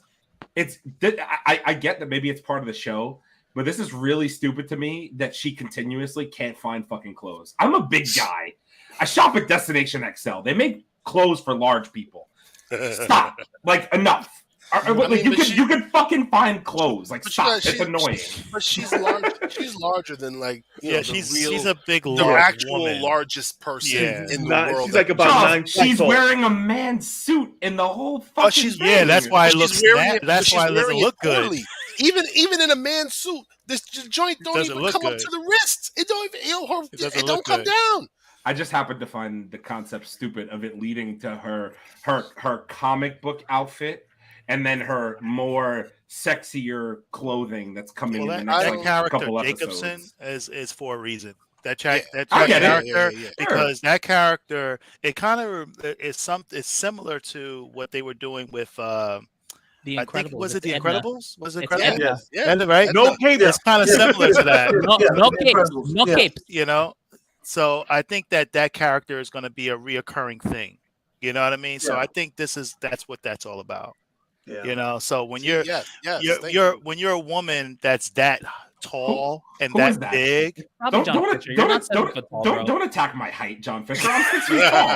I get that maybe it's part of the show, but this is really stupid to me that she continuously can't find fucking clothes. I'm a big guy. I shop at Destination XL. They make clothes for large people. Stop. Like, enough. You can fucking find clothes. Like, stop. It's annoying. But she's large. She's larger than, like, she's a big, the actual woman. Largest person in the world. She's like about 9 She's wearing a man's suit in the whole fucking thing. That's why it looks. That's why it doesn't look good. Even in a man's suit, this joint don't even come up to the wrists. It don't even. It don't come down. I just happened to find the concept stupid of it leading to her comic book outfit. And then her more sexier clothing that's coming in the next couple Jacobson episodes. is for a reason. That character, because that character, it kind of is similar to what they were doing with The Incredibles. Was it The Incredibles? Was it Incredibles? Incredibles? Yeah. Right? No cape. It's kind of similar to that. No cape. You know, so I think that character is going to be a reoccurring thing. You know what I mean? So I think that's what that's all about. Yeah. You know, so when you're when you're a woman that's that tall and that big, don't attack my height, John Fisher. I'm 6 feet tall.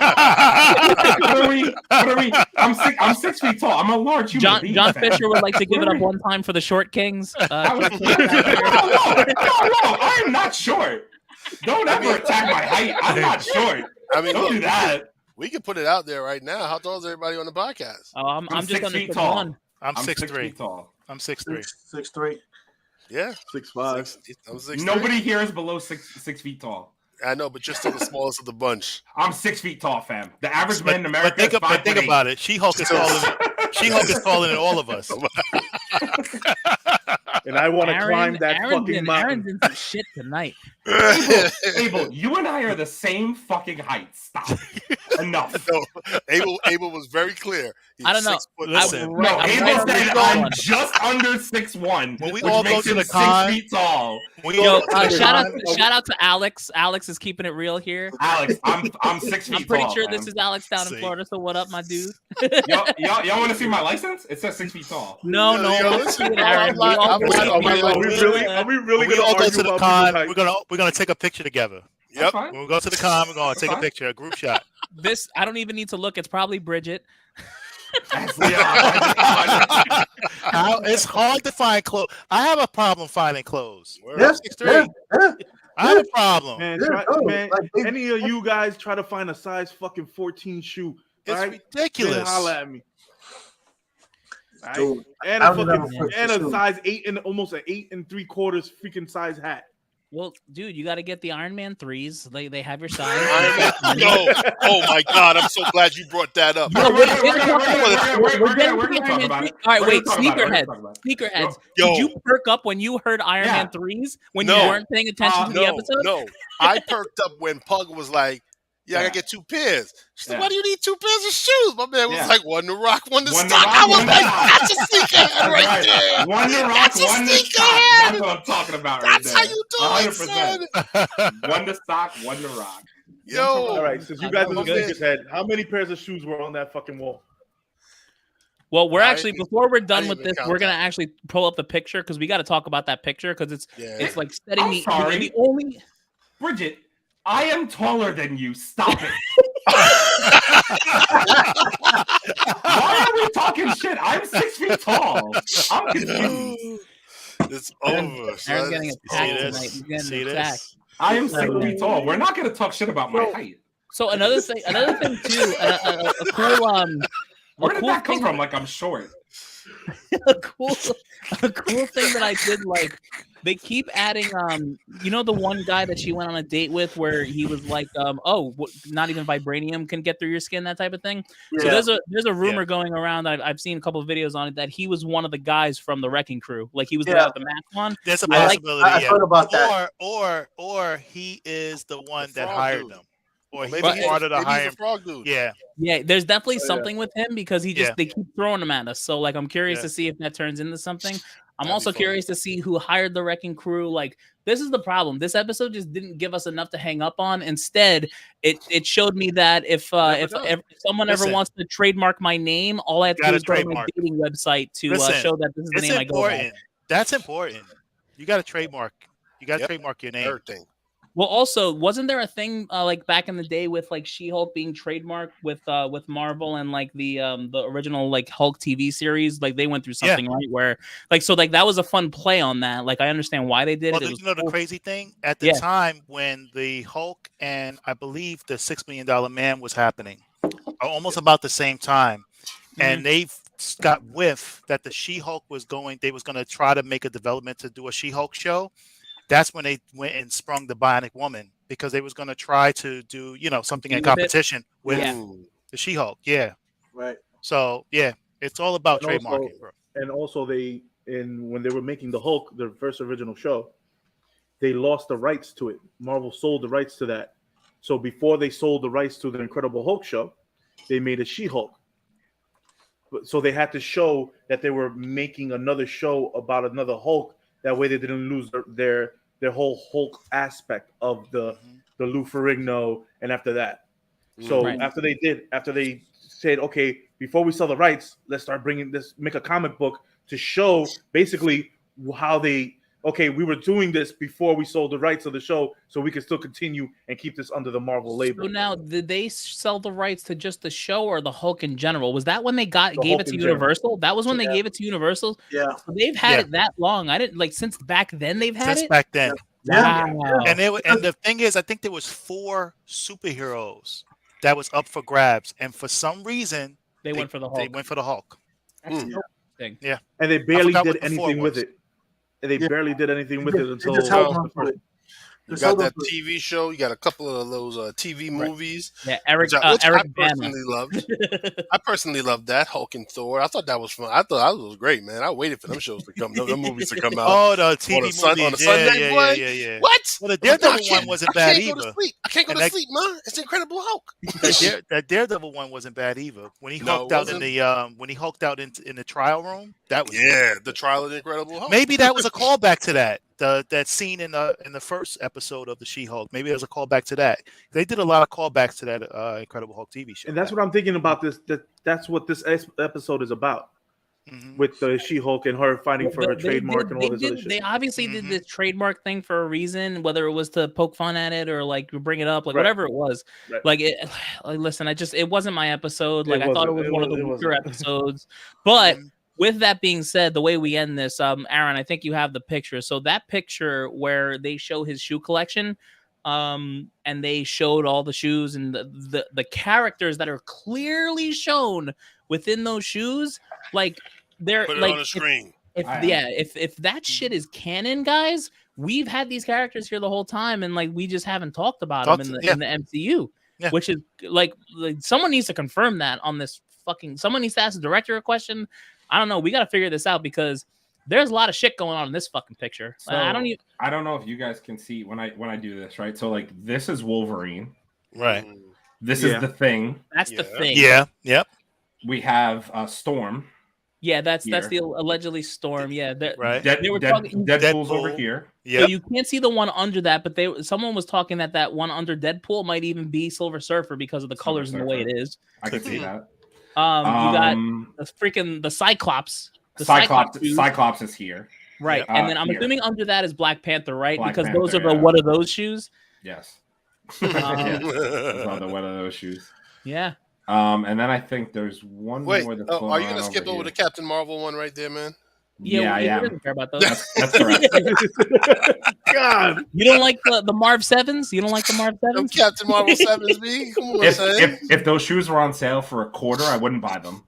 What are we? I'm 6 feet tall. I'm a large human being. John Fisher would like to give it up one time for the short kings. No, I am not short. Don't ever attack my height. I'm not short. I mean, don't do that. We can put it out there right now. How tall is everybody on the podcast? Oh, I'm just 6 feet tall. I'm 6'3". Tall. I'm 6'3". 6'3". Yeah, 6'5". I'm 6'3". Nobody here is below 6 feet tall. I know, but you're still the smallest of the bunch. I'm 6 feet tall, fam. The average man in America is 5'8". But think about it. She-Hulk is taller than all of us. And I want to climb that fucking mountain. Aaron's in some shit tonight. Abel, you and I are the same fucking height. Stop. Enough. No, Abel was very clear. I don't know. Listen, Abel said I'm just under 6'1", when we which all makes go to him the con, 6 feet tall. Shout out to Alex. Alex is keeping it real here. Alex, I'm 6 feet tall. I'm pretty sure man. this is Alex down in Florida. So what up, my dude? Y'all want to see my license? It says 6 feet tall. No. Aaron, Are we really when we gonna all go argue to the about con, people's height? we're gonna take a picture together. Yep. When we go to the con, we're gonna take a picture, a group shot. This I don't even need to look. It's probably Bridget. It's hard to find clothes. I have a problem finding clothes. Yes, 6'3". I have a problem. Man, like, any of you guys try to find a size fucking 14 shoe? It's right? ridiculous. Then holla at me. Right? Dude, And a size 8 and almost an 8 3/4 freaking size hat. Well, dude, you got to get the Iron Man 3s. They have your size. No. Oh my God! I'm so glad you brought that up. We're gonna talk about it. All right, wait, sneakerheads. Did you perk up when you heard Iron Man 3s when you weren't paying attention to the episode? No, I perked up when Pug was like, I gotta get 2 pairs. She said, why do you need 2 pairs of shoes? My man was like, one to rock, one to stock. I was like, that's a sneakerhead right there. One to rock, that's one to stock. That's what I'm talking about right there. That's how you do it, son. One to stock, one to rock. Yo. All right, since you guys are the sneakers head, how many pairs of shoes were on that fucking wall? Well, we're actually, before we're done with this, we're going to actually pull up the picture because we got to talk about that picture because it's like setting me. The only... Bridget, I am taller than you. Stop it. Why are we talking shit? I'm 6 feet tall. I'm confused. It's over. Aaron's getting attacked tonight. He's getting attacked. I am 6 feet tall. We're not going to talk shit about my height. So another thing too, a cool Where did that come from? Like I'm short. a cool thing that I did like. They keep adding, you know, the one guy that she went on a date with, where he was like, not even vibranium can get through your skin, that type of thing. Yeah. So there's a rumor going around that I've seen a couple of videos on it that he was one of the guys from the Wrecking Crew, like he was the guy with the mask on. There's a possibility. I heard about that. Or he is the one that hired them. Or maybe he's part of the hiring frog dude. Yeah. There's definitely something with him because they keep throwing him at us. So like, I'm curious to see if that turns into something. I'm also curious to see who hired the Wrecking Crew. Like, this is the problem. This episode just didn't give us enough to hang up on. Instead, it showed me that if someone ever wants to trademark my name, all I have to do is go to my dating website to show that this is the name I go by. That's important. You got to trademark. You got to trademark your name. Everything. Well, also, wasn't there a thing like back in the day with like She-Hulk being trademarked with Marvel and like the original like Hulk TV series? Like they went through something right where like that was a fun play on that. Like I understand why they did it. You know the crazy thing at the time when the Hulk and I believe the $6 Million Man was happening, almost about the same time, and they got whiff that the She-Hulk was going. They was going to try to make a development to do a She-Hulk show. That's when they went and sprung the Bionic Woman because they was going to try to do, something in competition with the She-Hulk. Yeah. Right. So, it's all about trademarking, bro. And also when they were making the Hulk, the first original show, they lost the rights to it. Marvel sold the rights to that. So before they sold the rights to the Incredible Hulk show, they made a She-Hulk. So they had to show that they were making another show about another Hulk. That way they didn't lose their whole Hulk aspect of the Lou Ferrigno and after that. So after they said, okay, before we sell the rights, let's start make a comic book to show basically how we were doing this before we sold the rights of the show so we could still continue and keep this under the Marvel label. So now, did they sell the rights to just the show or the Hulk in general? Was that when they gave it to Universal? That was when they gave it to Universal? Yeah. So they've had it that long. I didn't since back then they've had it? Since back then. Yeah. Wow. And the thing is, I think there was 4 superheroes that was up for grabs. And for some reason, they went for the Hulk. They went for the Hulk. That's interesting. Yeah. And they barely did anything with it. And they barely did anything with it until you got that TV show. You got a couple of those TV movies. Yeah, Eric I personally loved. I personally loved that Hulk and Thor. I thought that was fun. I thought that was great, man. I waited for them shows to come, them movies to come out. Oh, the TV movies on a Sunday, boy. Yeah. What? Well, the Daredevil one wasn't bad either. I can't go to sleep, man. It's Incredible Hulk. That Daredevil one wasn't bad either. When he hulked out in the trial room, that was the trial of the Incredible Hulk. Maybe that was a callback to that. That scene in the first episode of the She-Hulk. Maybe there's a callback to that. They did a lot of callbacks to that Incredible Hulk TV show. And that's what I'm thinking about this. That's what this episode is about. With the She-Hulk and her fighting for her trademark and all this other shit. They obviously did this trademark thing for a reason, whether it was to poke fun at it or like bring it up, like whatever it was. Right. Like listen, it wasn't my episode. I thought it was one of the weaker episodes. But with that being said, the way we end this, Aaron, I think you have the picture. So that picture where they show his shoe collection, and they showed all the shoes and the characters that are clearly shown within those shoes, like they're put it like on the screen. If that shit is canon, guys, we've had these characters here the whole time, and like we just haven't talked about them in the MCU, which is like someone needs to confirm that on this someone needs to ask the director a question. I don't know. We got to figure this out because there's a lot of shit going on in this fucking picture. So, I don't know if you guys can see when I do this, right? So like this is Wolverine. Right. This is the Thing. That's the Thing. Yeah. Yep. We have Storm. Yeah, that's Here. the allegedly Storm. Yeah, Right. Deadpool's over here. Yeah. So you can't see the one under that, but someone was talking that one under Deadpool might even be Silver Surfer because of the colors and the way it is. I can see that. You got the Cyclops. The Cyclops is here. Right, and then I'm assuming under that is Black Panther, right? Black because Panther, those are the what are those shoes? Yes. Those are the what are those shoes? Yeah. And then I think there's one more. Are you gonna skip over the Captain Marvel one right there, man? Yeah, I don't care about those. That's correct. God, you don't like the Marv 7s? You don't like the Marv 7s? Captain Marvel 7s, B. Come on, if those shoes were on sale for $25, I wouldn't buy them.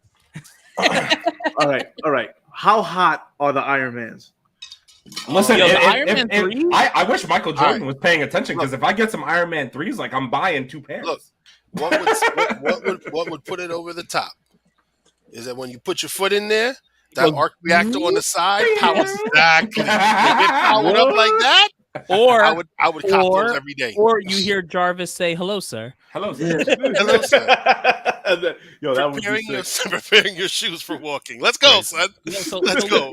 All right. How hot are the Iron Mans? Listen, Iron Man 3? I wish Michael Jordan was paying attention because if I get some Iron Man 3s, like I'm buying 2 pairs. Look, what would put it over the top is that when you put your foot in there, that arc reactor on the side powers exactly. If it powered up like that, or I would cop those every day. Or you hear Jarvis say, "Hello, sir." Hello, sir. Hello, sir. That would be sick. Preparing your shoes for walking. Let's go, son. Let's go.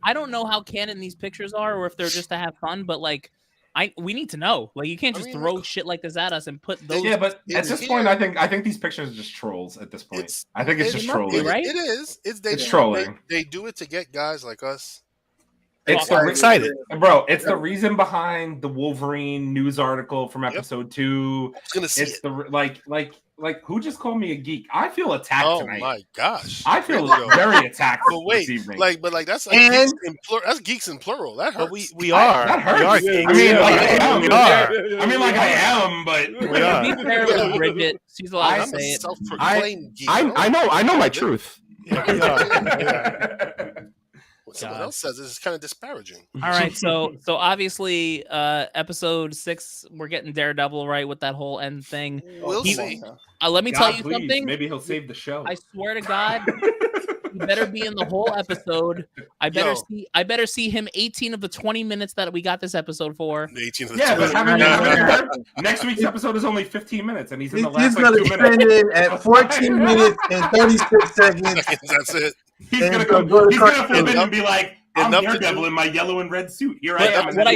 I don't know how canon these pictures are, or if they're just to have fun, but like, we need to know. Like, you can't just throw shit like this at us and put those. Yeah, but at this point, I think these pictures are just trolls. At this point, I think it's just trolling, right? It is. It's trolling. They do it to get guys like us. I'm excited, bro. It's the reason behind the Wolverine news article from episode 2. I was gonna see it's the like who just called me a geek? I feel attacked tonight. Oh my gosh! I feel very attacked this evening. That's geeks in plural. That hurts. But we are. That hurts. We are. I mean, like I am, but we are. Be fair with Bridget. She's allowed to say it. Self-proclaimed geek. I know my truth. Yeah, we are. What someone else says is kind of disparaging. All right, so obviously, episode 6, we're getting Daredevil right with that whole end thing. We'll see. Let me tell you something. Maybe he'll save the show. I swear to God, he better be in the whole episode. I better see him 18 of the 20 minutes that we got this episode for. 18 of the 20. But next week's episode is only 15 minutes, and he's in the last 2 minutes. He's going to spend it at 14 minutes and 36 seconds. That's it. He's gonna flip in and be like, "I'm Daredevil in my yellow and red suit. Here I am." What I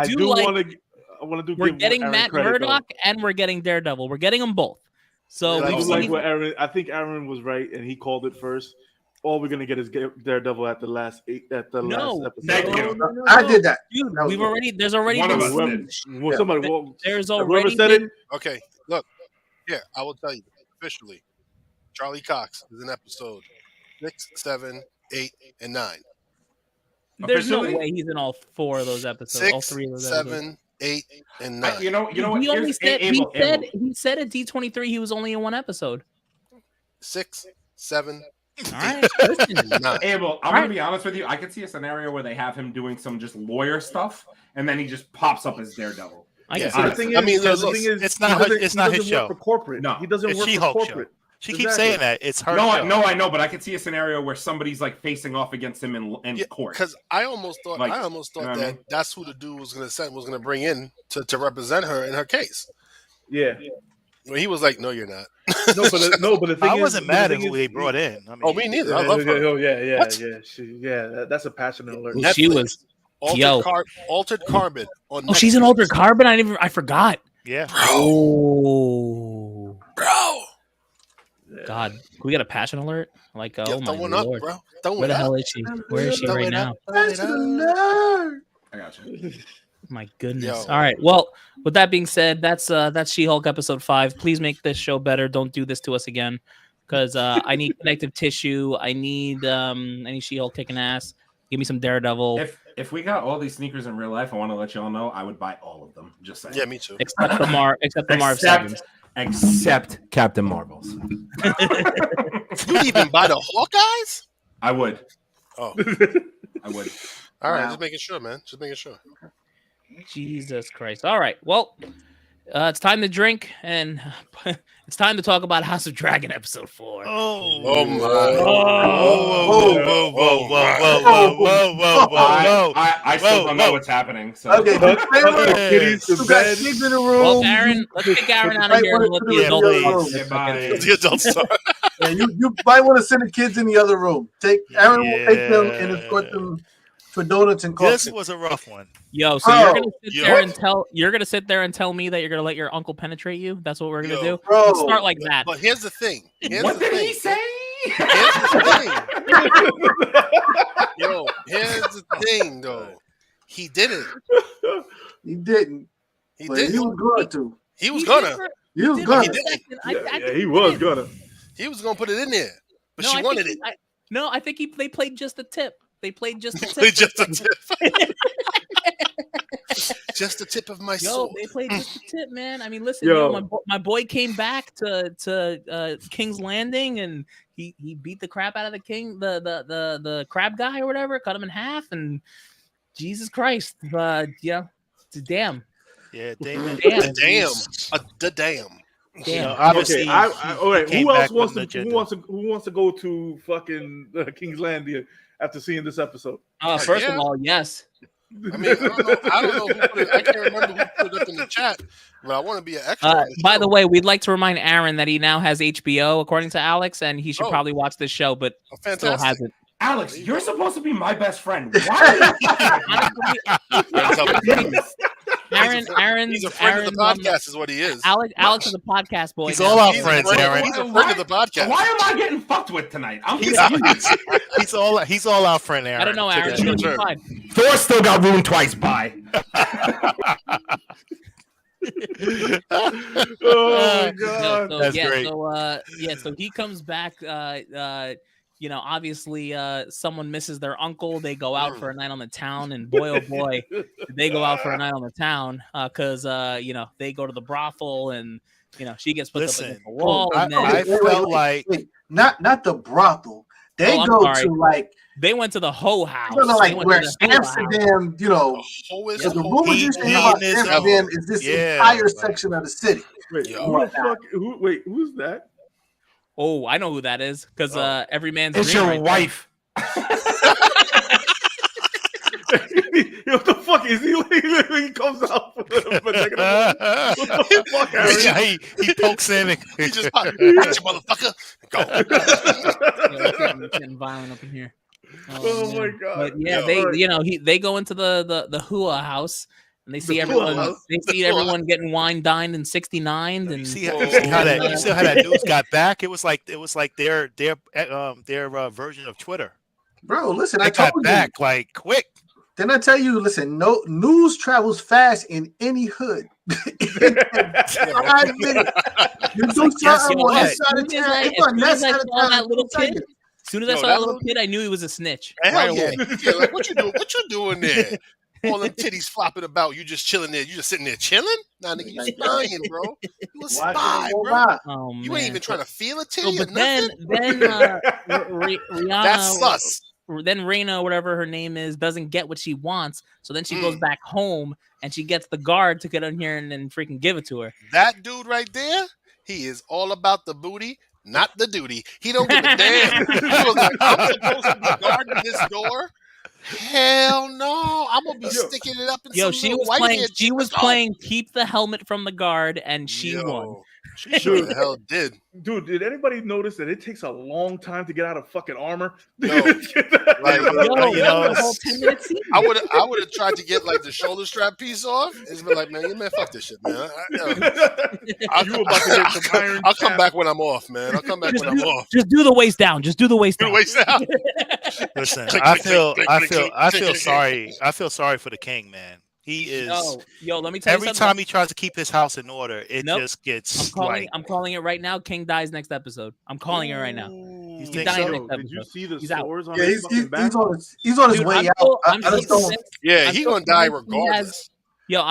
do like, we're getting Matt Murdock and we're getting Daredevil. We're getting them both. So I think Aaron was right, and he called it first. All we're gonna get is Daredevil at the last episode. No, I did that. Dude, there's already one of us there's whoever said it. Okay, look, here I will tell you officially. Charlie Cox is in episode 6, 7, 8, and 9. There's no way he's in all 4 of those episodes. 6, all 3 of those 7, episodes. 8, and 9. You know what? He said at D23 he was only in 1 episode. 6, 7. All right. Abel, I'm gonna be honest with you. I could see a scenario where they have him doing some just lawyer stuff, and then he just pops up as Daredevil. The thing is, it's not his show. For corporate, no, he doesn't work for corporate. Show. She keeps saying that it's her. No, I know, but I could see a scenario where somebody's like facing off against him in court. Because I almost thought that that's who the dude was going to bring in to represent her in her case. Yeah. Well, he was like, "No, you're not." but the thing I wasn't mad at who they brought in. I mean, me neither. I love her. Oh yeah. That's a passionate alert. Netflix. She was Altered Carbon on. Oh, she's in Altered Carbon. I forgot. Yeah. Bro. Yeah. God, we got a passion alert? Like, oh my Lord. Up, bro. Where the hell is she? Where is she right now? I got you. My goodness. All right. Well, with that being said, that's She-Hulk episode 5. Please make this show better. Don't do this to us again, because I need connective tissue. I need She-Hulk kicking ass. Give me some Daredevil. If we got all these sneakers in real life, I want to let y'all know I would buy all of them. Just saying. Yeah, me too. Except the Marv 7s. Except Captain Marvel's. You'd even buy the Hawkeyes? I would. Oh, I would. All right, just making sure, man. Just making sure. Jesus Christ. All right. Well, It's time to drink, and it's time to talk about House of Dragon episode 4. Oh my! Whoa. I still don't know what's happening. So. Okay, Kitties to you got bed. kids in the room. Well, Aaron, let's kick Aaron out of here and let the Yeah, adults please. get Bye. fucking- The adults start. Yeah, you might want to send the kids in the other room. Aaron will take them and escort them for donuts and coffee. This was a rough one. Yo, so you're gonna sit there and tell me that you're gonna let your uncle penetrate you? That's what we're gonna do. Bro. Let's start like that. But here's the thing. What did he say? Here's the thing. Yo, here's the thing, though. He didn't. He didn't. He But didn't. he was going to. He was gonna. He was did gonna. He didn't. Yeah, he was gonna. He was gonna put it in there, but No, she I wanted think it. I think they played just the tip. They played just the tip. They just a tip. Just the tip of my Yo, sword. they played just the tip, man. I mean, listen, Yo. my boy came back to King's Landing, and he beat the crap out of the crab guy or whatever, cut him in half, and Jesus Christ, damn. Yeah, Damon. Damn. The damn. You know, Damn. obviously, Okay, all right. came Who else back wants with to? an Who wants to go to fucking King's Landing after seeing this episode? First Yeah. of all, yes. I mean, I don't know who put it. I can't remember who put it up in the chat, but I want to be an extra. on the By show. the way, we'd like to remind Aaron that he now has HBO, according to Alex, and he should Oh. probably watch this show, but Oh, still fantastic. hasn't. Alex, you're supposed to be my best friend. Why Aaron's He's a friend of the Aaron's, podcast, is what he is. Alex is a podcast boy. He's now. all our He's a friends, friend- Aaron. He's a friend of the podcast. Why am I getting fucked with tonight? I'm He's confused. all our friend, Aaron. I don't know, Aaron. today. You're Sure. fine. Thor still got ruined twice. Bye. Oh my So, god! That's great. So he comes back. Obviously, someone misses their uncle. They go out for a night on the town, and boy, oh boy, did they go out for a night on the town because they go to the brothel, and she gets put up Listen, against the wall, and I then felt like Wait, not the brothel. They I'm go sorry. to like they went to the hoe house. you know, They like where where the hoe house. Amsterdam, Always the rumors you say about hedonism. Amsterdam is this Yeah. entire section of the city. Wait, Yo. who the fuck? Who's that? Oh, I know who that is because every man's It's dream your right there. wife. What the fuck is he? He comes out. What the fuck, Aaron? yeah, he pokes in and He just gotcha, motherfucker. Go. Yeah, it's getting violent up in here. Oh man. my god! But yeah, Yo, they go into the hua house and they see The everyone. hua house? They see everyone getting wine dined and 69. And you see how that news got back? It was like their version of Twitter. Bro, listen, They I got told you. back like quick. Didn't I tell you? Listen, no news travels fast in any hood. 5 minutes. You do guess something what? on this side of As soon as town. I- It's on as that soon as I side of saw town. that little I'll tell kid, you. As soon as I Yo, saw that that little little- kid, I knew he was a snitch. Hell right yeah. away. Yeah, like, what you doing? What you doing there? All them titties flopping about. You just chilling there. You just sitting there chilling? Nah, nigga, you spying, bro. You a Watch spy, it go bro. by. Oh, You man. ain't even trying to feel a So, titty or but then nothing. Rihanna, That's sus. then Raina, whatever her name is, doesn't get what she wants. So then she goes back home and she gets the guard to get in here and then freaking give it to her. That dude right there, he is all about the booty, not the duty. He don't give a damn. He was like, I'm supposed to be guarding this door. Hell no! I'm gonna be sticking it up in Yo, some she little was white playing. head She shit. was Let's go. playing. Keep the helmet from the guard, and she won. She sure the hell did. Dude, did anybody notice that it takes a long time to get out of fucking armor? No. Like, Like, Yo, you know, the whole 10-minute scene. I would have tried to get like the shoulder strap piece off. It's been like, man, fuck this shit, man. I'll you about to get some iron I'll come chap. back when I'm off, man. I'll come back when I'm off. Just do the waist down. Just do the waist Do down. the waist out. Listen, Click, I click, feel click, I click, feel click, I click, feel click, sorry. I feel sorry for the king, man. He is Yo, let me tell you every something. time he tries to keep his house in order, it Nope. just gets I'm calling it right now. King dies next episode. I'm calling it right now. You He's think dying so? next Did you episode. see the He's out. sores on Yeah, his he's fucking back? on his Dude, way I'm out. still- I I'm just still don't. convinced- Yeah, I'm he's still gonna die convinced he regardless. Yo,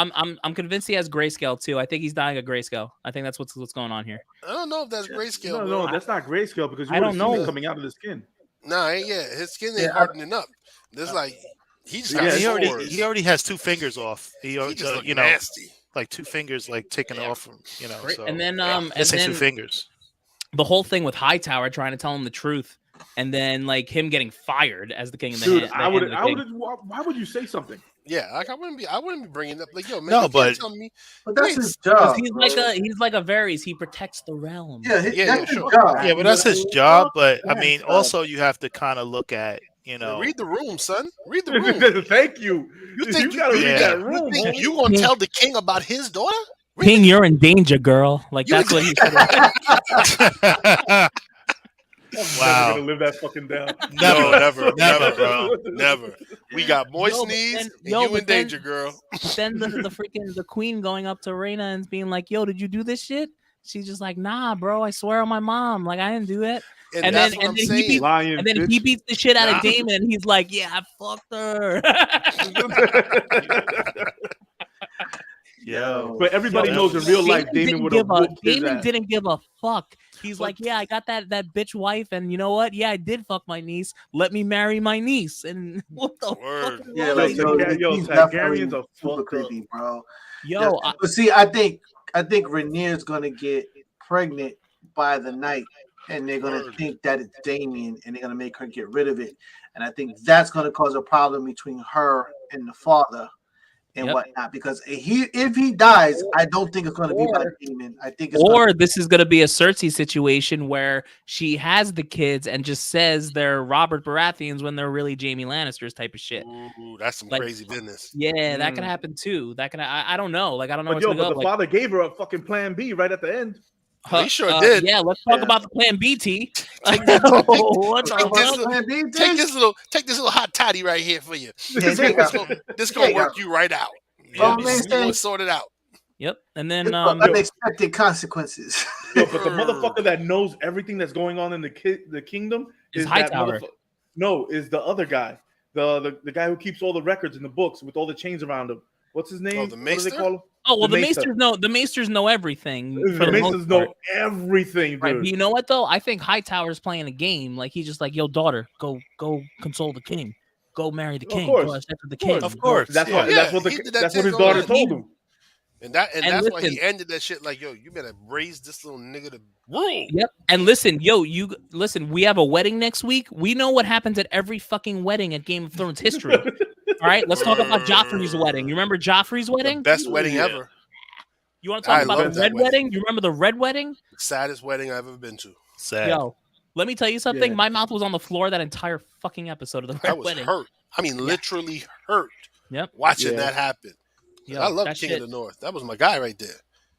I'm convinced he has grayscale too. I think he's dying of grayscale. I think that's what's going on here. I don't know if that's grayscale. No, bro. no, that's not grayscale because you I don't would have seen know. it coming out of the skin. Nah, ain't yet. His skin ain't Yeah, hardening up. There's like he just Yeah, got he sores. already has 2 fingers off. He He just look you know, nasty. like 2 fingers like taken off from, you know. So And then missing 2 fingers. The whole thing with Hightower trying to tell him the truth, and then like him getting fired as the king of the Dude, hand. I would. Why would you say something? Yeah, like I wouldn't be bringing up like, yo, man, No, you but- can't tell me. But that's Wait, his job. He's like a Varys. He protects the realm. Yeah, Yeah, that's yeah, his sure. job. Yeah, but that's his job. But I Yeah, mean, job. also you have to kind of look at, you know, Read the room, son. Read the room. Thank you. You think you gotta read yeah. that You room? think homie. you gonna tell the king about his daughter? Read King, you're in danger, girl. Like You that's what he said. I'm Wow. never gonna live that fucking down. No, never, Never, bro. never. We got moist Yo, but knees, then- and yo, you but in then- danger, girl. But then the queen going up to Rhaena and being like, "Yo, did you do this shit?" She's just like, "Nah, bro. I swear on my mom. Like I didn't do it." And that's then- what and I'm then he saying. beat- Lion And then bitch. he beats the shit out Nah. of Damon. And he's like, "Yeah, I fucked her." Yo, But everybody Yo, knows in real life, Damon Damon would have whooped his Damon ass. didn't give a fuck. He's like, "Yeah, I got that bitch wife, and you know what? Yeah, I did fuck my niece. Let me marry my niece." And what the Word. fuck? is Yeah, wrong like with Yo, you? Targa- yo, he's Targaryens definitely are super fucked up. creepy, bro. Yo, Yeah. But see, I think Rhaenyra's gonna get pregnant by the night, and they're gonna Word. think that it's Damien, and they're gonna make her get rid of it. And I think that's gonna cause a problem between her and the father and Yep. whatnot. Because if he dies, I don't think it's gonna be by Damon. I think it's or this is gonna be a Cersei situation where she has the kids and just says they're Robert Baratheons when they're really Jaime Lannisters type of shit. Ooh, that's some Like- crazy business. Yeah, that could Mm. happen too. That can I don't know. Like I don't know But what's yo, gonna but go. the Like, father gave her a fucking plan B right at the end. He sure did. Yeah, let's talk Yeah. about the plan BT. Take this- What the take this fuck? little- take this little hot toddy right here for you. Yeah, This they got- gonna they work got- you right out. Oh, You man, gonna sort it out. Yep. And then it's unexpected consequences. Yo, but the motherfucker that knows everything that's going on in the kingdom Is that Hightower. No, is the other guy, the guy who keeps all the records in the books with all the chains around him. What's his name? Oh, the What do they Maester? call him? Oh well, The the Maester. Maesters know everything. The for the most Masons part. know everything, dude. Right, but you know what though? I think Hightower's playing a game. Like he's just like, "Yo, daughter, go console the king, go marry the Of king, course. go have sex with the king." Of course. That's yeah. what that's what he did that that's to what his his daughter own- told him. And And that's why listen- he ended that shit like, yo, you better raise this little nigga to rule. Yep. And listen, we have a wedding next week. We know what happens at every fucking wedding at Game of Thrones history. All right, let's talk about Joffrey's wedding. You remember Joffrey's The wedding? best wedding Yeah. ever. You want to talk I about love the that red wedding. wedding? You remember the red wedding? Saddest wedding I've ever been to. Sad. Yo, let me tell you something. Yeah. My mouth was on the floor that entire fucking episode of the I red was wedding. hurt. I mean, literally hurt. Yep. Watching Yeah. that happen. Yo, I love that King shit- of the North. That was my guy right there.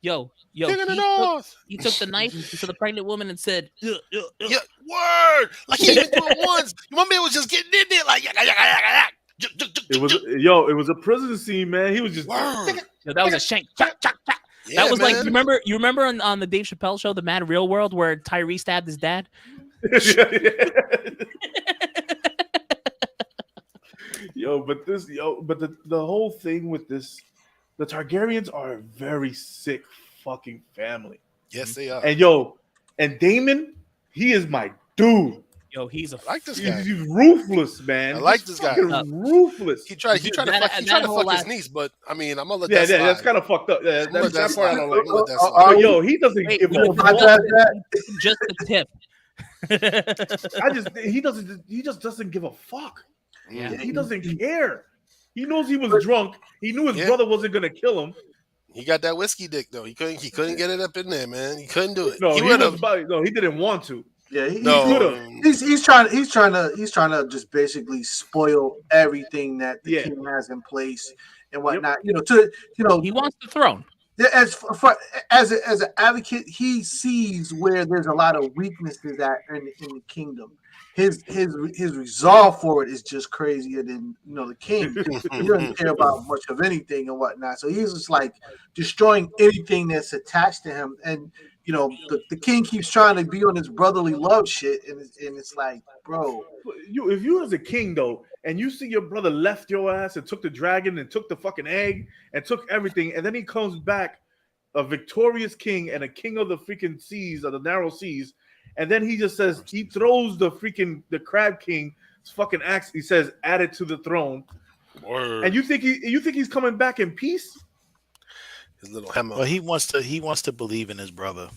Yo, King of the he took, North. he took the knife to the pregnant woman and said, "Ugh, ugh, ugh." Yeah, word. Like he didn't do it once. My man was just getting in there like yaka, yaka, yaka, yaka. It was a prison scene, man. He was just Word. Yo, that was a shank. Chop, chop, chop. Yeah, That was like, man. you remember on the Dave Chappelle show, The Mad Real World, where Tyree stabbed his dad? but the whole thing with this, the Targaryens are a very sick fucking family. Yes, they are. And Daemon, he is my dude. Yo, he's a I like this guy. He's ruthless, man. I like He's this guy. fucking ruthless. He tried to Dude, fuck, that he tried to whole fuck his last- niece, but I mean, I'm gonna let Yeah, that slide. that's kind of fucked up. Yeah, I'm gonna let that that part I slide. don't I'm like. gonna let that Are slide. But yo, he doesn't Wait, give we a were fuck. just the tip. He just doesn't give a fuck. Yeah. He doesn't care. He knows he was drunk. He knew his Yeah. brother wasn't gonna kill him. He got that whiskey dick though. He couldn't get it up in there, man. He couldn't do it. No, he he would was have. no, he didn't want to. Yeah, No, he's trying to just basically spoil everything that the Yeah. king has in place and whatnot. He wants the throne. As an advocate, he sees where there's a lot of weaknesses in the kingdom. His resolve for it is just crazier than the king. He doesn't care about much of anything and whatnot. So he's just like destroying anything that's attached to him. And the king keeps trying to be on his brotherly love shit, and it's like, bro. If you was a king though, and you see your brother left your ass and took the dragon and took the fucking egg and took everything, and then he comes back a victorious king and a king of the freaking seas, of the narrow seas, and then he just says he throws the crab king's fucking axe. He says, "Add it to the throne," Word. and you think he's coming back in peace? his little hammer. Well, he wants to believe in his brother.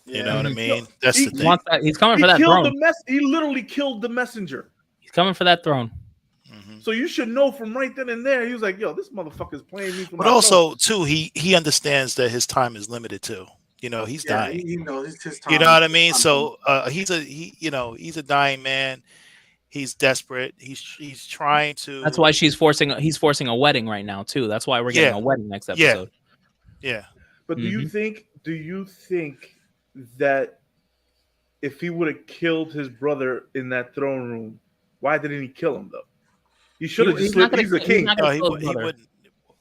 You Yeah. know what I mean? That's the He thing. wants that, he's coming He for that killed throne. He literally killed the messenger. He's coming for that throne. Mhm. So you should know from right then and there. He was like, "Yo, this motherfucker's playing me for my." But also, too, he understands that his time is limited too. You know, he's Yeah, dying. you know, it's his time. You know what I mean? So he's a dying man. He's desperate. He's trying to. That's why he's forcing a wedding right now too. That's why we're getting a wedding next episode. Yeah. But do you think that if he would have killed his brother in that throne room, why didn't he kill him though? He should have just slipped. He's the king. No, he wouldn't.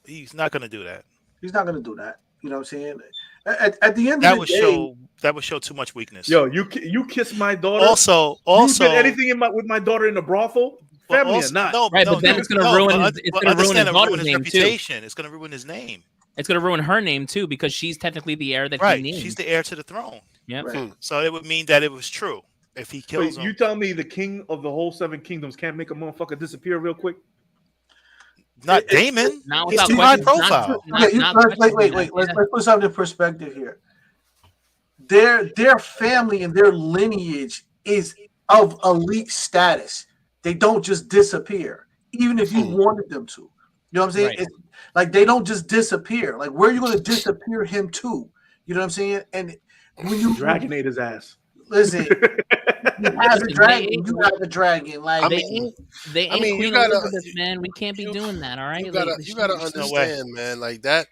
He's not going to do that. He's not going to do that. You know what I'm saying? At the end That of would the day, show that would show too much weakness. Yo, you kiss my daughter. Also, you did anything with my daughter in the brothel? Family or not? No, Right, but then it's going to ruin his daughter's his name reputation. too. It's going to ruin his name. It's going to ruin her name too because she's technically the heir that Right, he needs. she's the heir to the throne. Yeah. Right. So it would mean that it was true if he kills Wait, him. you tell me the king of the whole 7 kingdoms can't make a motherfucker disappear real quick? Not Damon. Not He's without too high question. profile. Wait. Let's put something in perspective here. Their family and their lineage is of elite status. They don't just disappear, even if you wanted them to. You know what I'm saying? Right. It's like they don't just disappear. Like where are you going to disappear him to? You know what I'm saying? And when you Dragon ate his ass. listen, you have a dragon. You have a dragon. Like They ain't you Queen gotta- Elizabeth, man. We can't be doing that. All right, You gotta no way. understand, man. Like that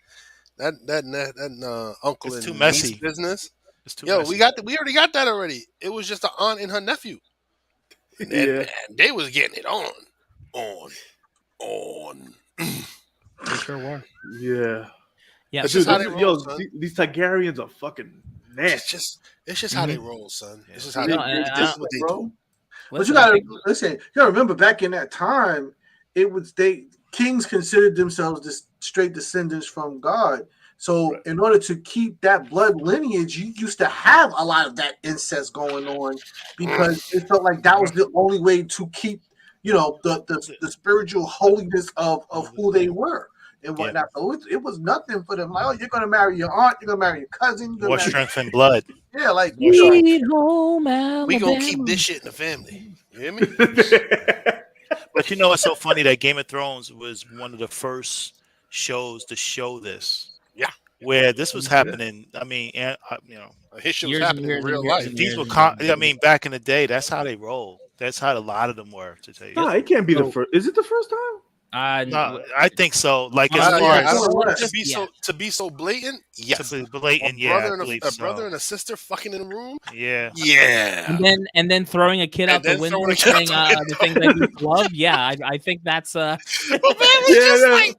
uncle It's and too messy. niece business. It's too Yo, messy. we already got that already. It was just an aunt and her nephew. And man, they was getting it on. They sure were. Yeah. Yeah, It's just how they Yo, roll, son. these Targaryens are fucking nasty. It's just how they roll, son. It's just how No, they. and This is what they bro. do. But you gotta listen. You gotta remember back in that time, kings considered themselves just straight descendants from God. So in order to keep that blood lineage, you used to have a lot of that incest going on because it felt like that was the only way to keep, the spiritual holiness of who they were and whatnot. So it was nothing for them. Like, oh, you're gonna marry your aunt, you're gonna marry your cousin, More strength and blood. yeah, like Sweet home We gonna Alabama. keep this shit in the family. You hear me? But you know what's so funny that Game of Thrones was one of the first shows to show this. Yeah. Where this was happening. I mean, His shit was Years and happening years in and real years life. and these years. were. Back in the day, that's how they roll. That's how a lot of them were. To tell you, Nah, it can't be the first. Is it the first time? no, I think so. Like as Yeah, far I as don't know. Yeah. To be so blatant, yes. to be blatant, A yeah, brother, I believe a so. brother and a sister fucking in a room. Yeah. Yeah. And then throwing a kid And out the then window throwing a kid saying out the the thing that you love. Yeah, I think that's But man, was just like,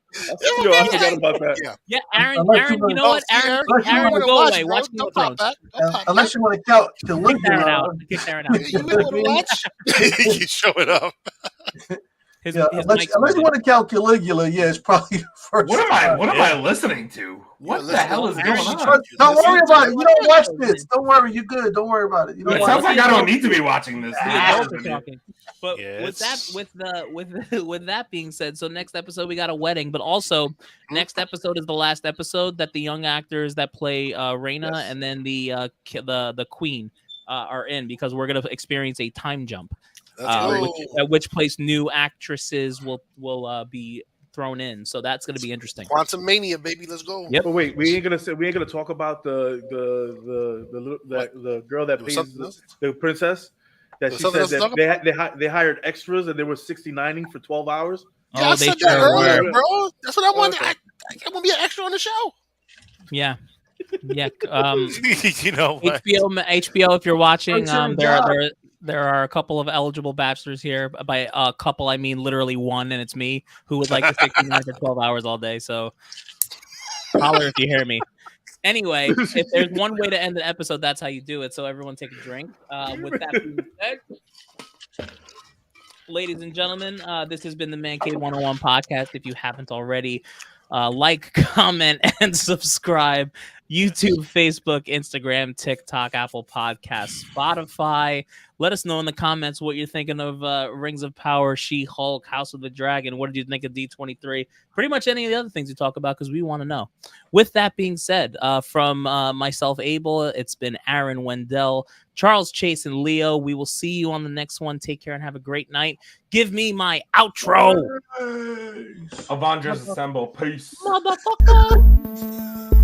Yo, I forgot about that. yeah. Aaron, Unless you you know what? Aaron, wanna go watch, away. bro. Watch Game Don't of pop Thrones. back. Don't pop unless back. you want to count Kick Aaron out. Kick Aaron out. You want to watch? You show it up. His unless mic's you muted. want to count Caligula, yeah, it's probably the first. What am time. I listening to? What the listen, hell is Aaron, going you on? Don't worry about it. You don't watch Yeah. this. Don't worry. You're good. Don't worry about it. You don't It watch sounds it. like I don't need to be watching this. The Yeah. adults are talking. But Yeah, with that, it's- with that being said, so next episode we got a wedding, but also next episode is the last episode that the young actors that play Rhaena and then the queen are in because we're gonna experience a time jump, at which place new actresses will be thrown in. So that's gonna be interesting. Quantum Mania, baby. Let's go. Yep. But wait, we ain't gonna talk about the girl that There was plays something else? the princess. That There was she something said else to that they hired extras and they were 69ing for 12 hours. Yeah, I they said that sure earlier, were. bro. That's what I wanted. Okay. I want to be an extra on the show. Yeah. Yeah. You know what? HBO, if you're watching, Thanks for your job. there are a couple of eligible bachelors here. By a couple, I mean literally one, and it's me who would like to stick in for 12 hours all day. So holler if you hear me. Anyway, if there's one way to end the episode, that's how you do it. So everyone take a drink. With that being said, ladies and gentlemen, this has been the Mancave101 Podcast. If you haven't already, like, comment, and subscribe. YouTube, Facebook, Instagram, TikTok, Apple Podcasts, Spotify. Let us know in the comments what you're thinking of Rings of Power, She-Hulk, House of the Dragon. What did you think of D23? Pretty much any of the other things you talk about, because we want to know. With that being said, from myself, Abel, it's been Aaron Wendell, Charles, Chase, and Leo. We will see you on the next one. Take care and have a great night. Give me my outro. Avengers Assemble. Peace. Motherfucker.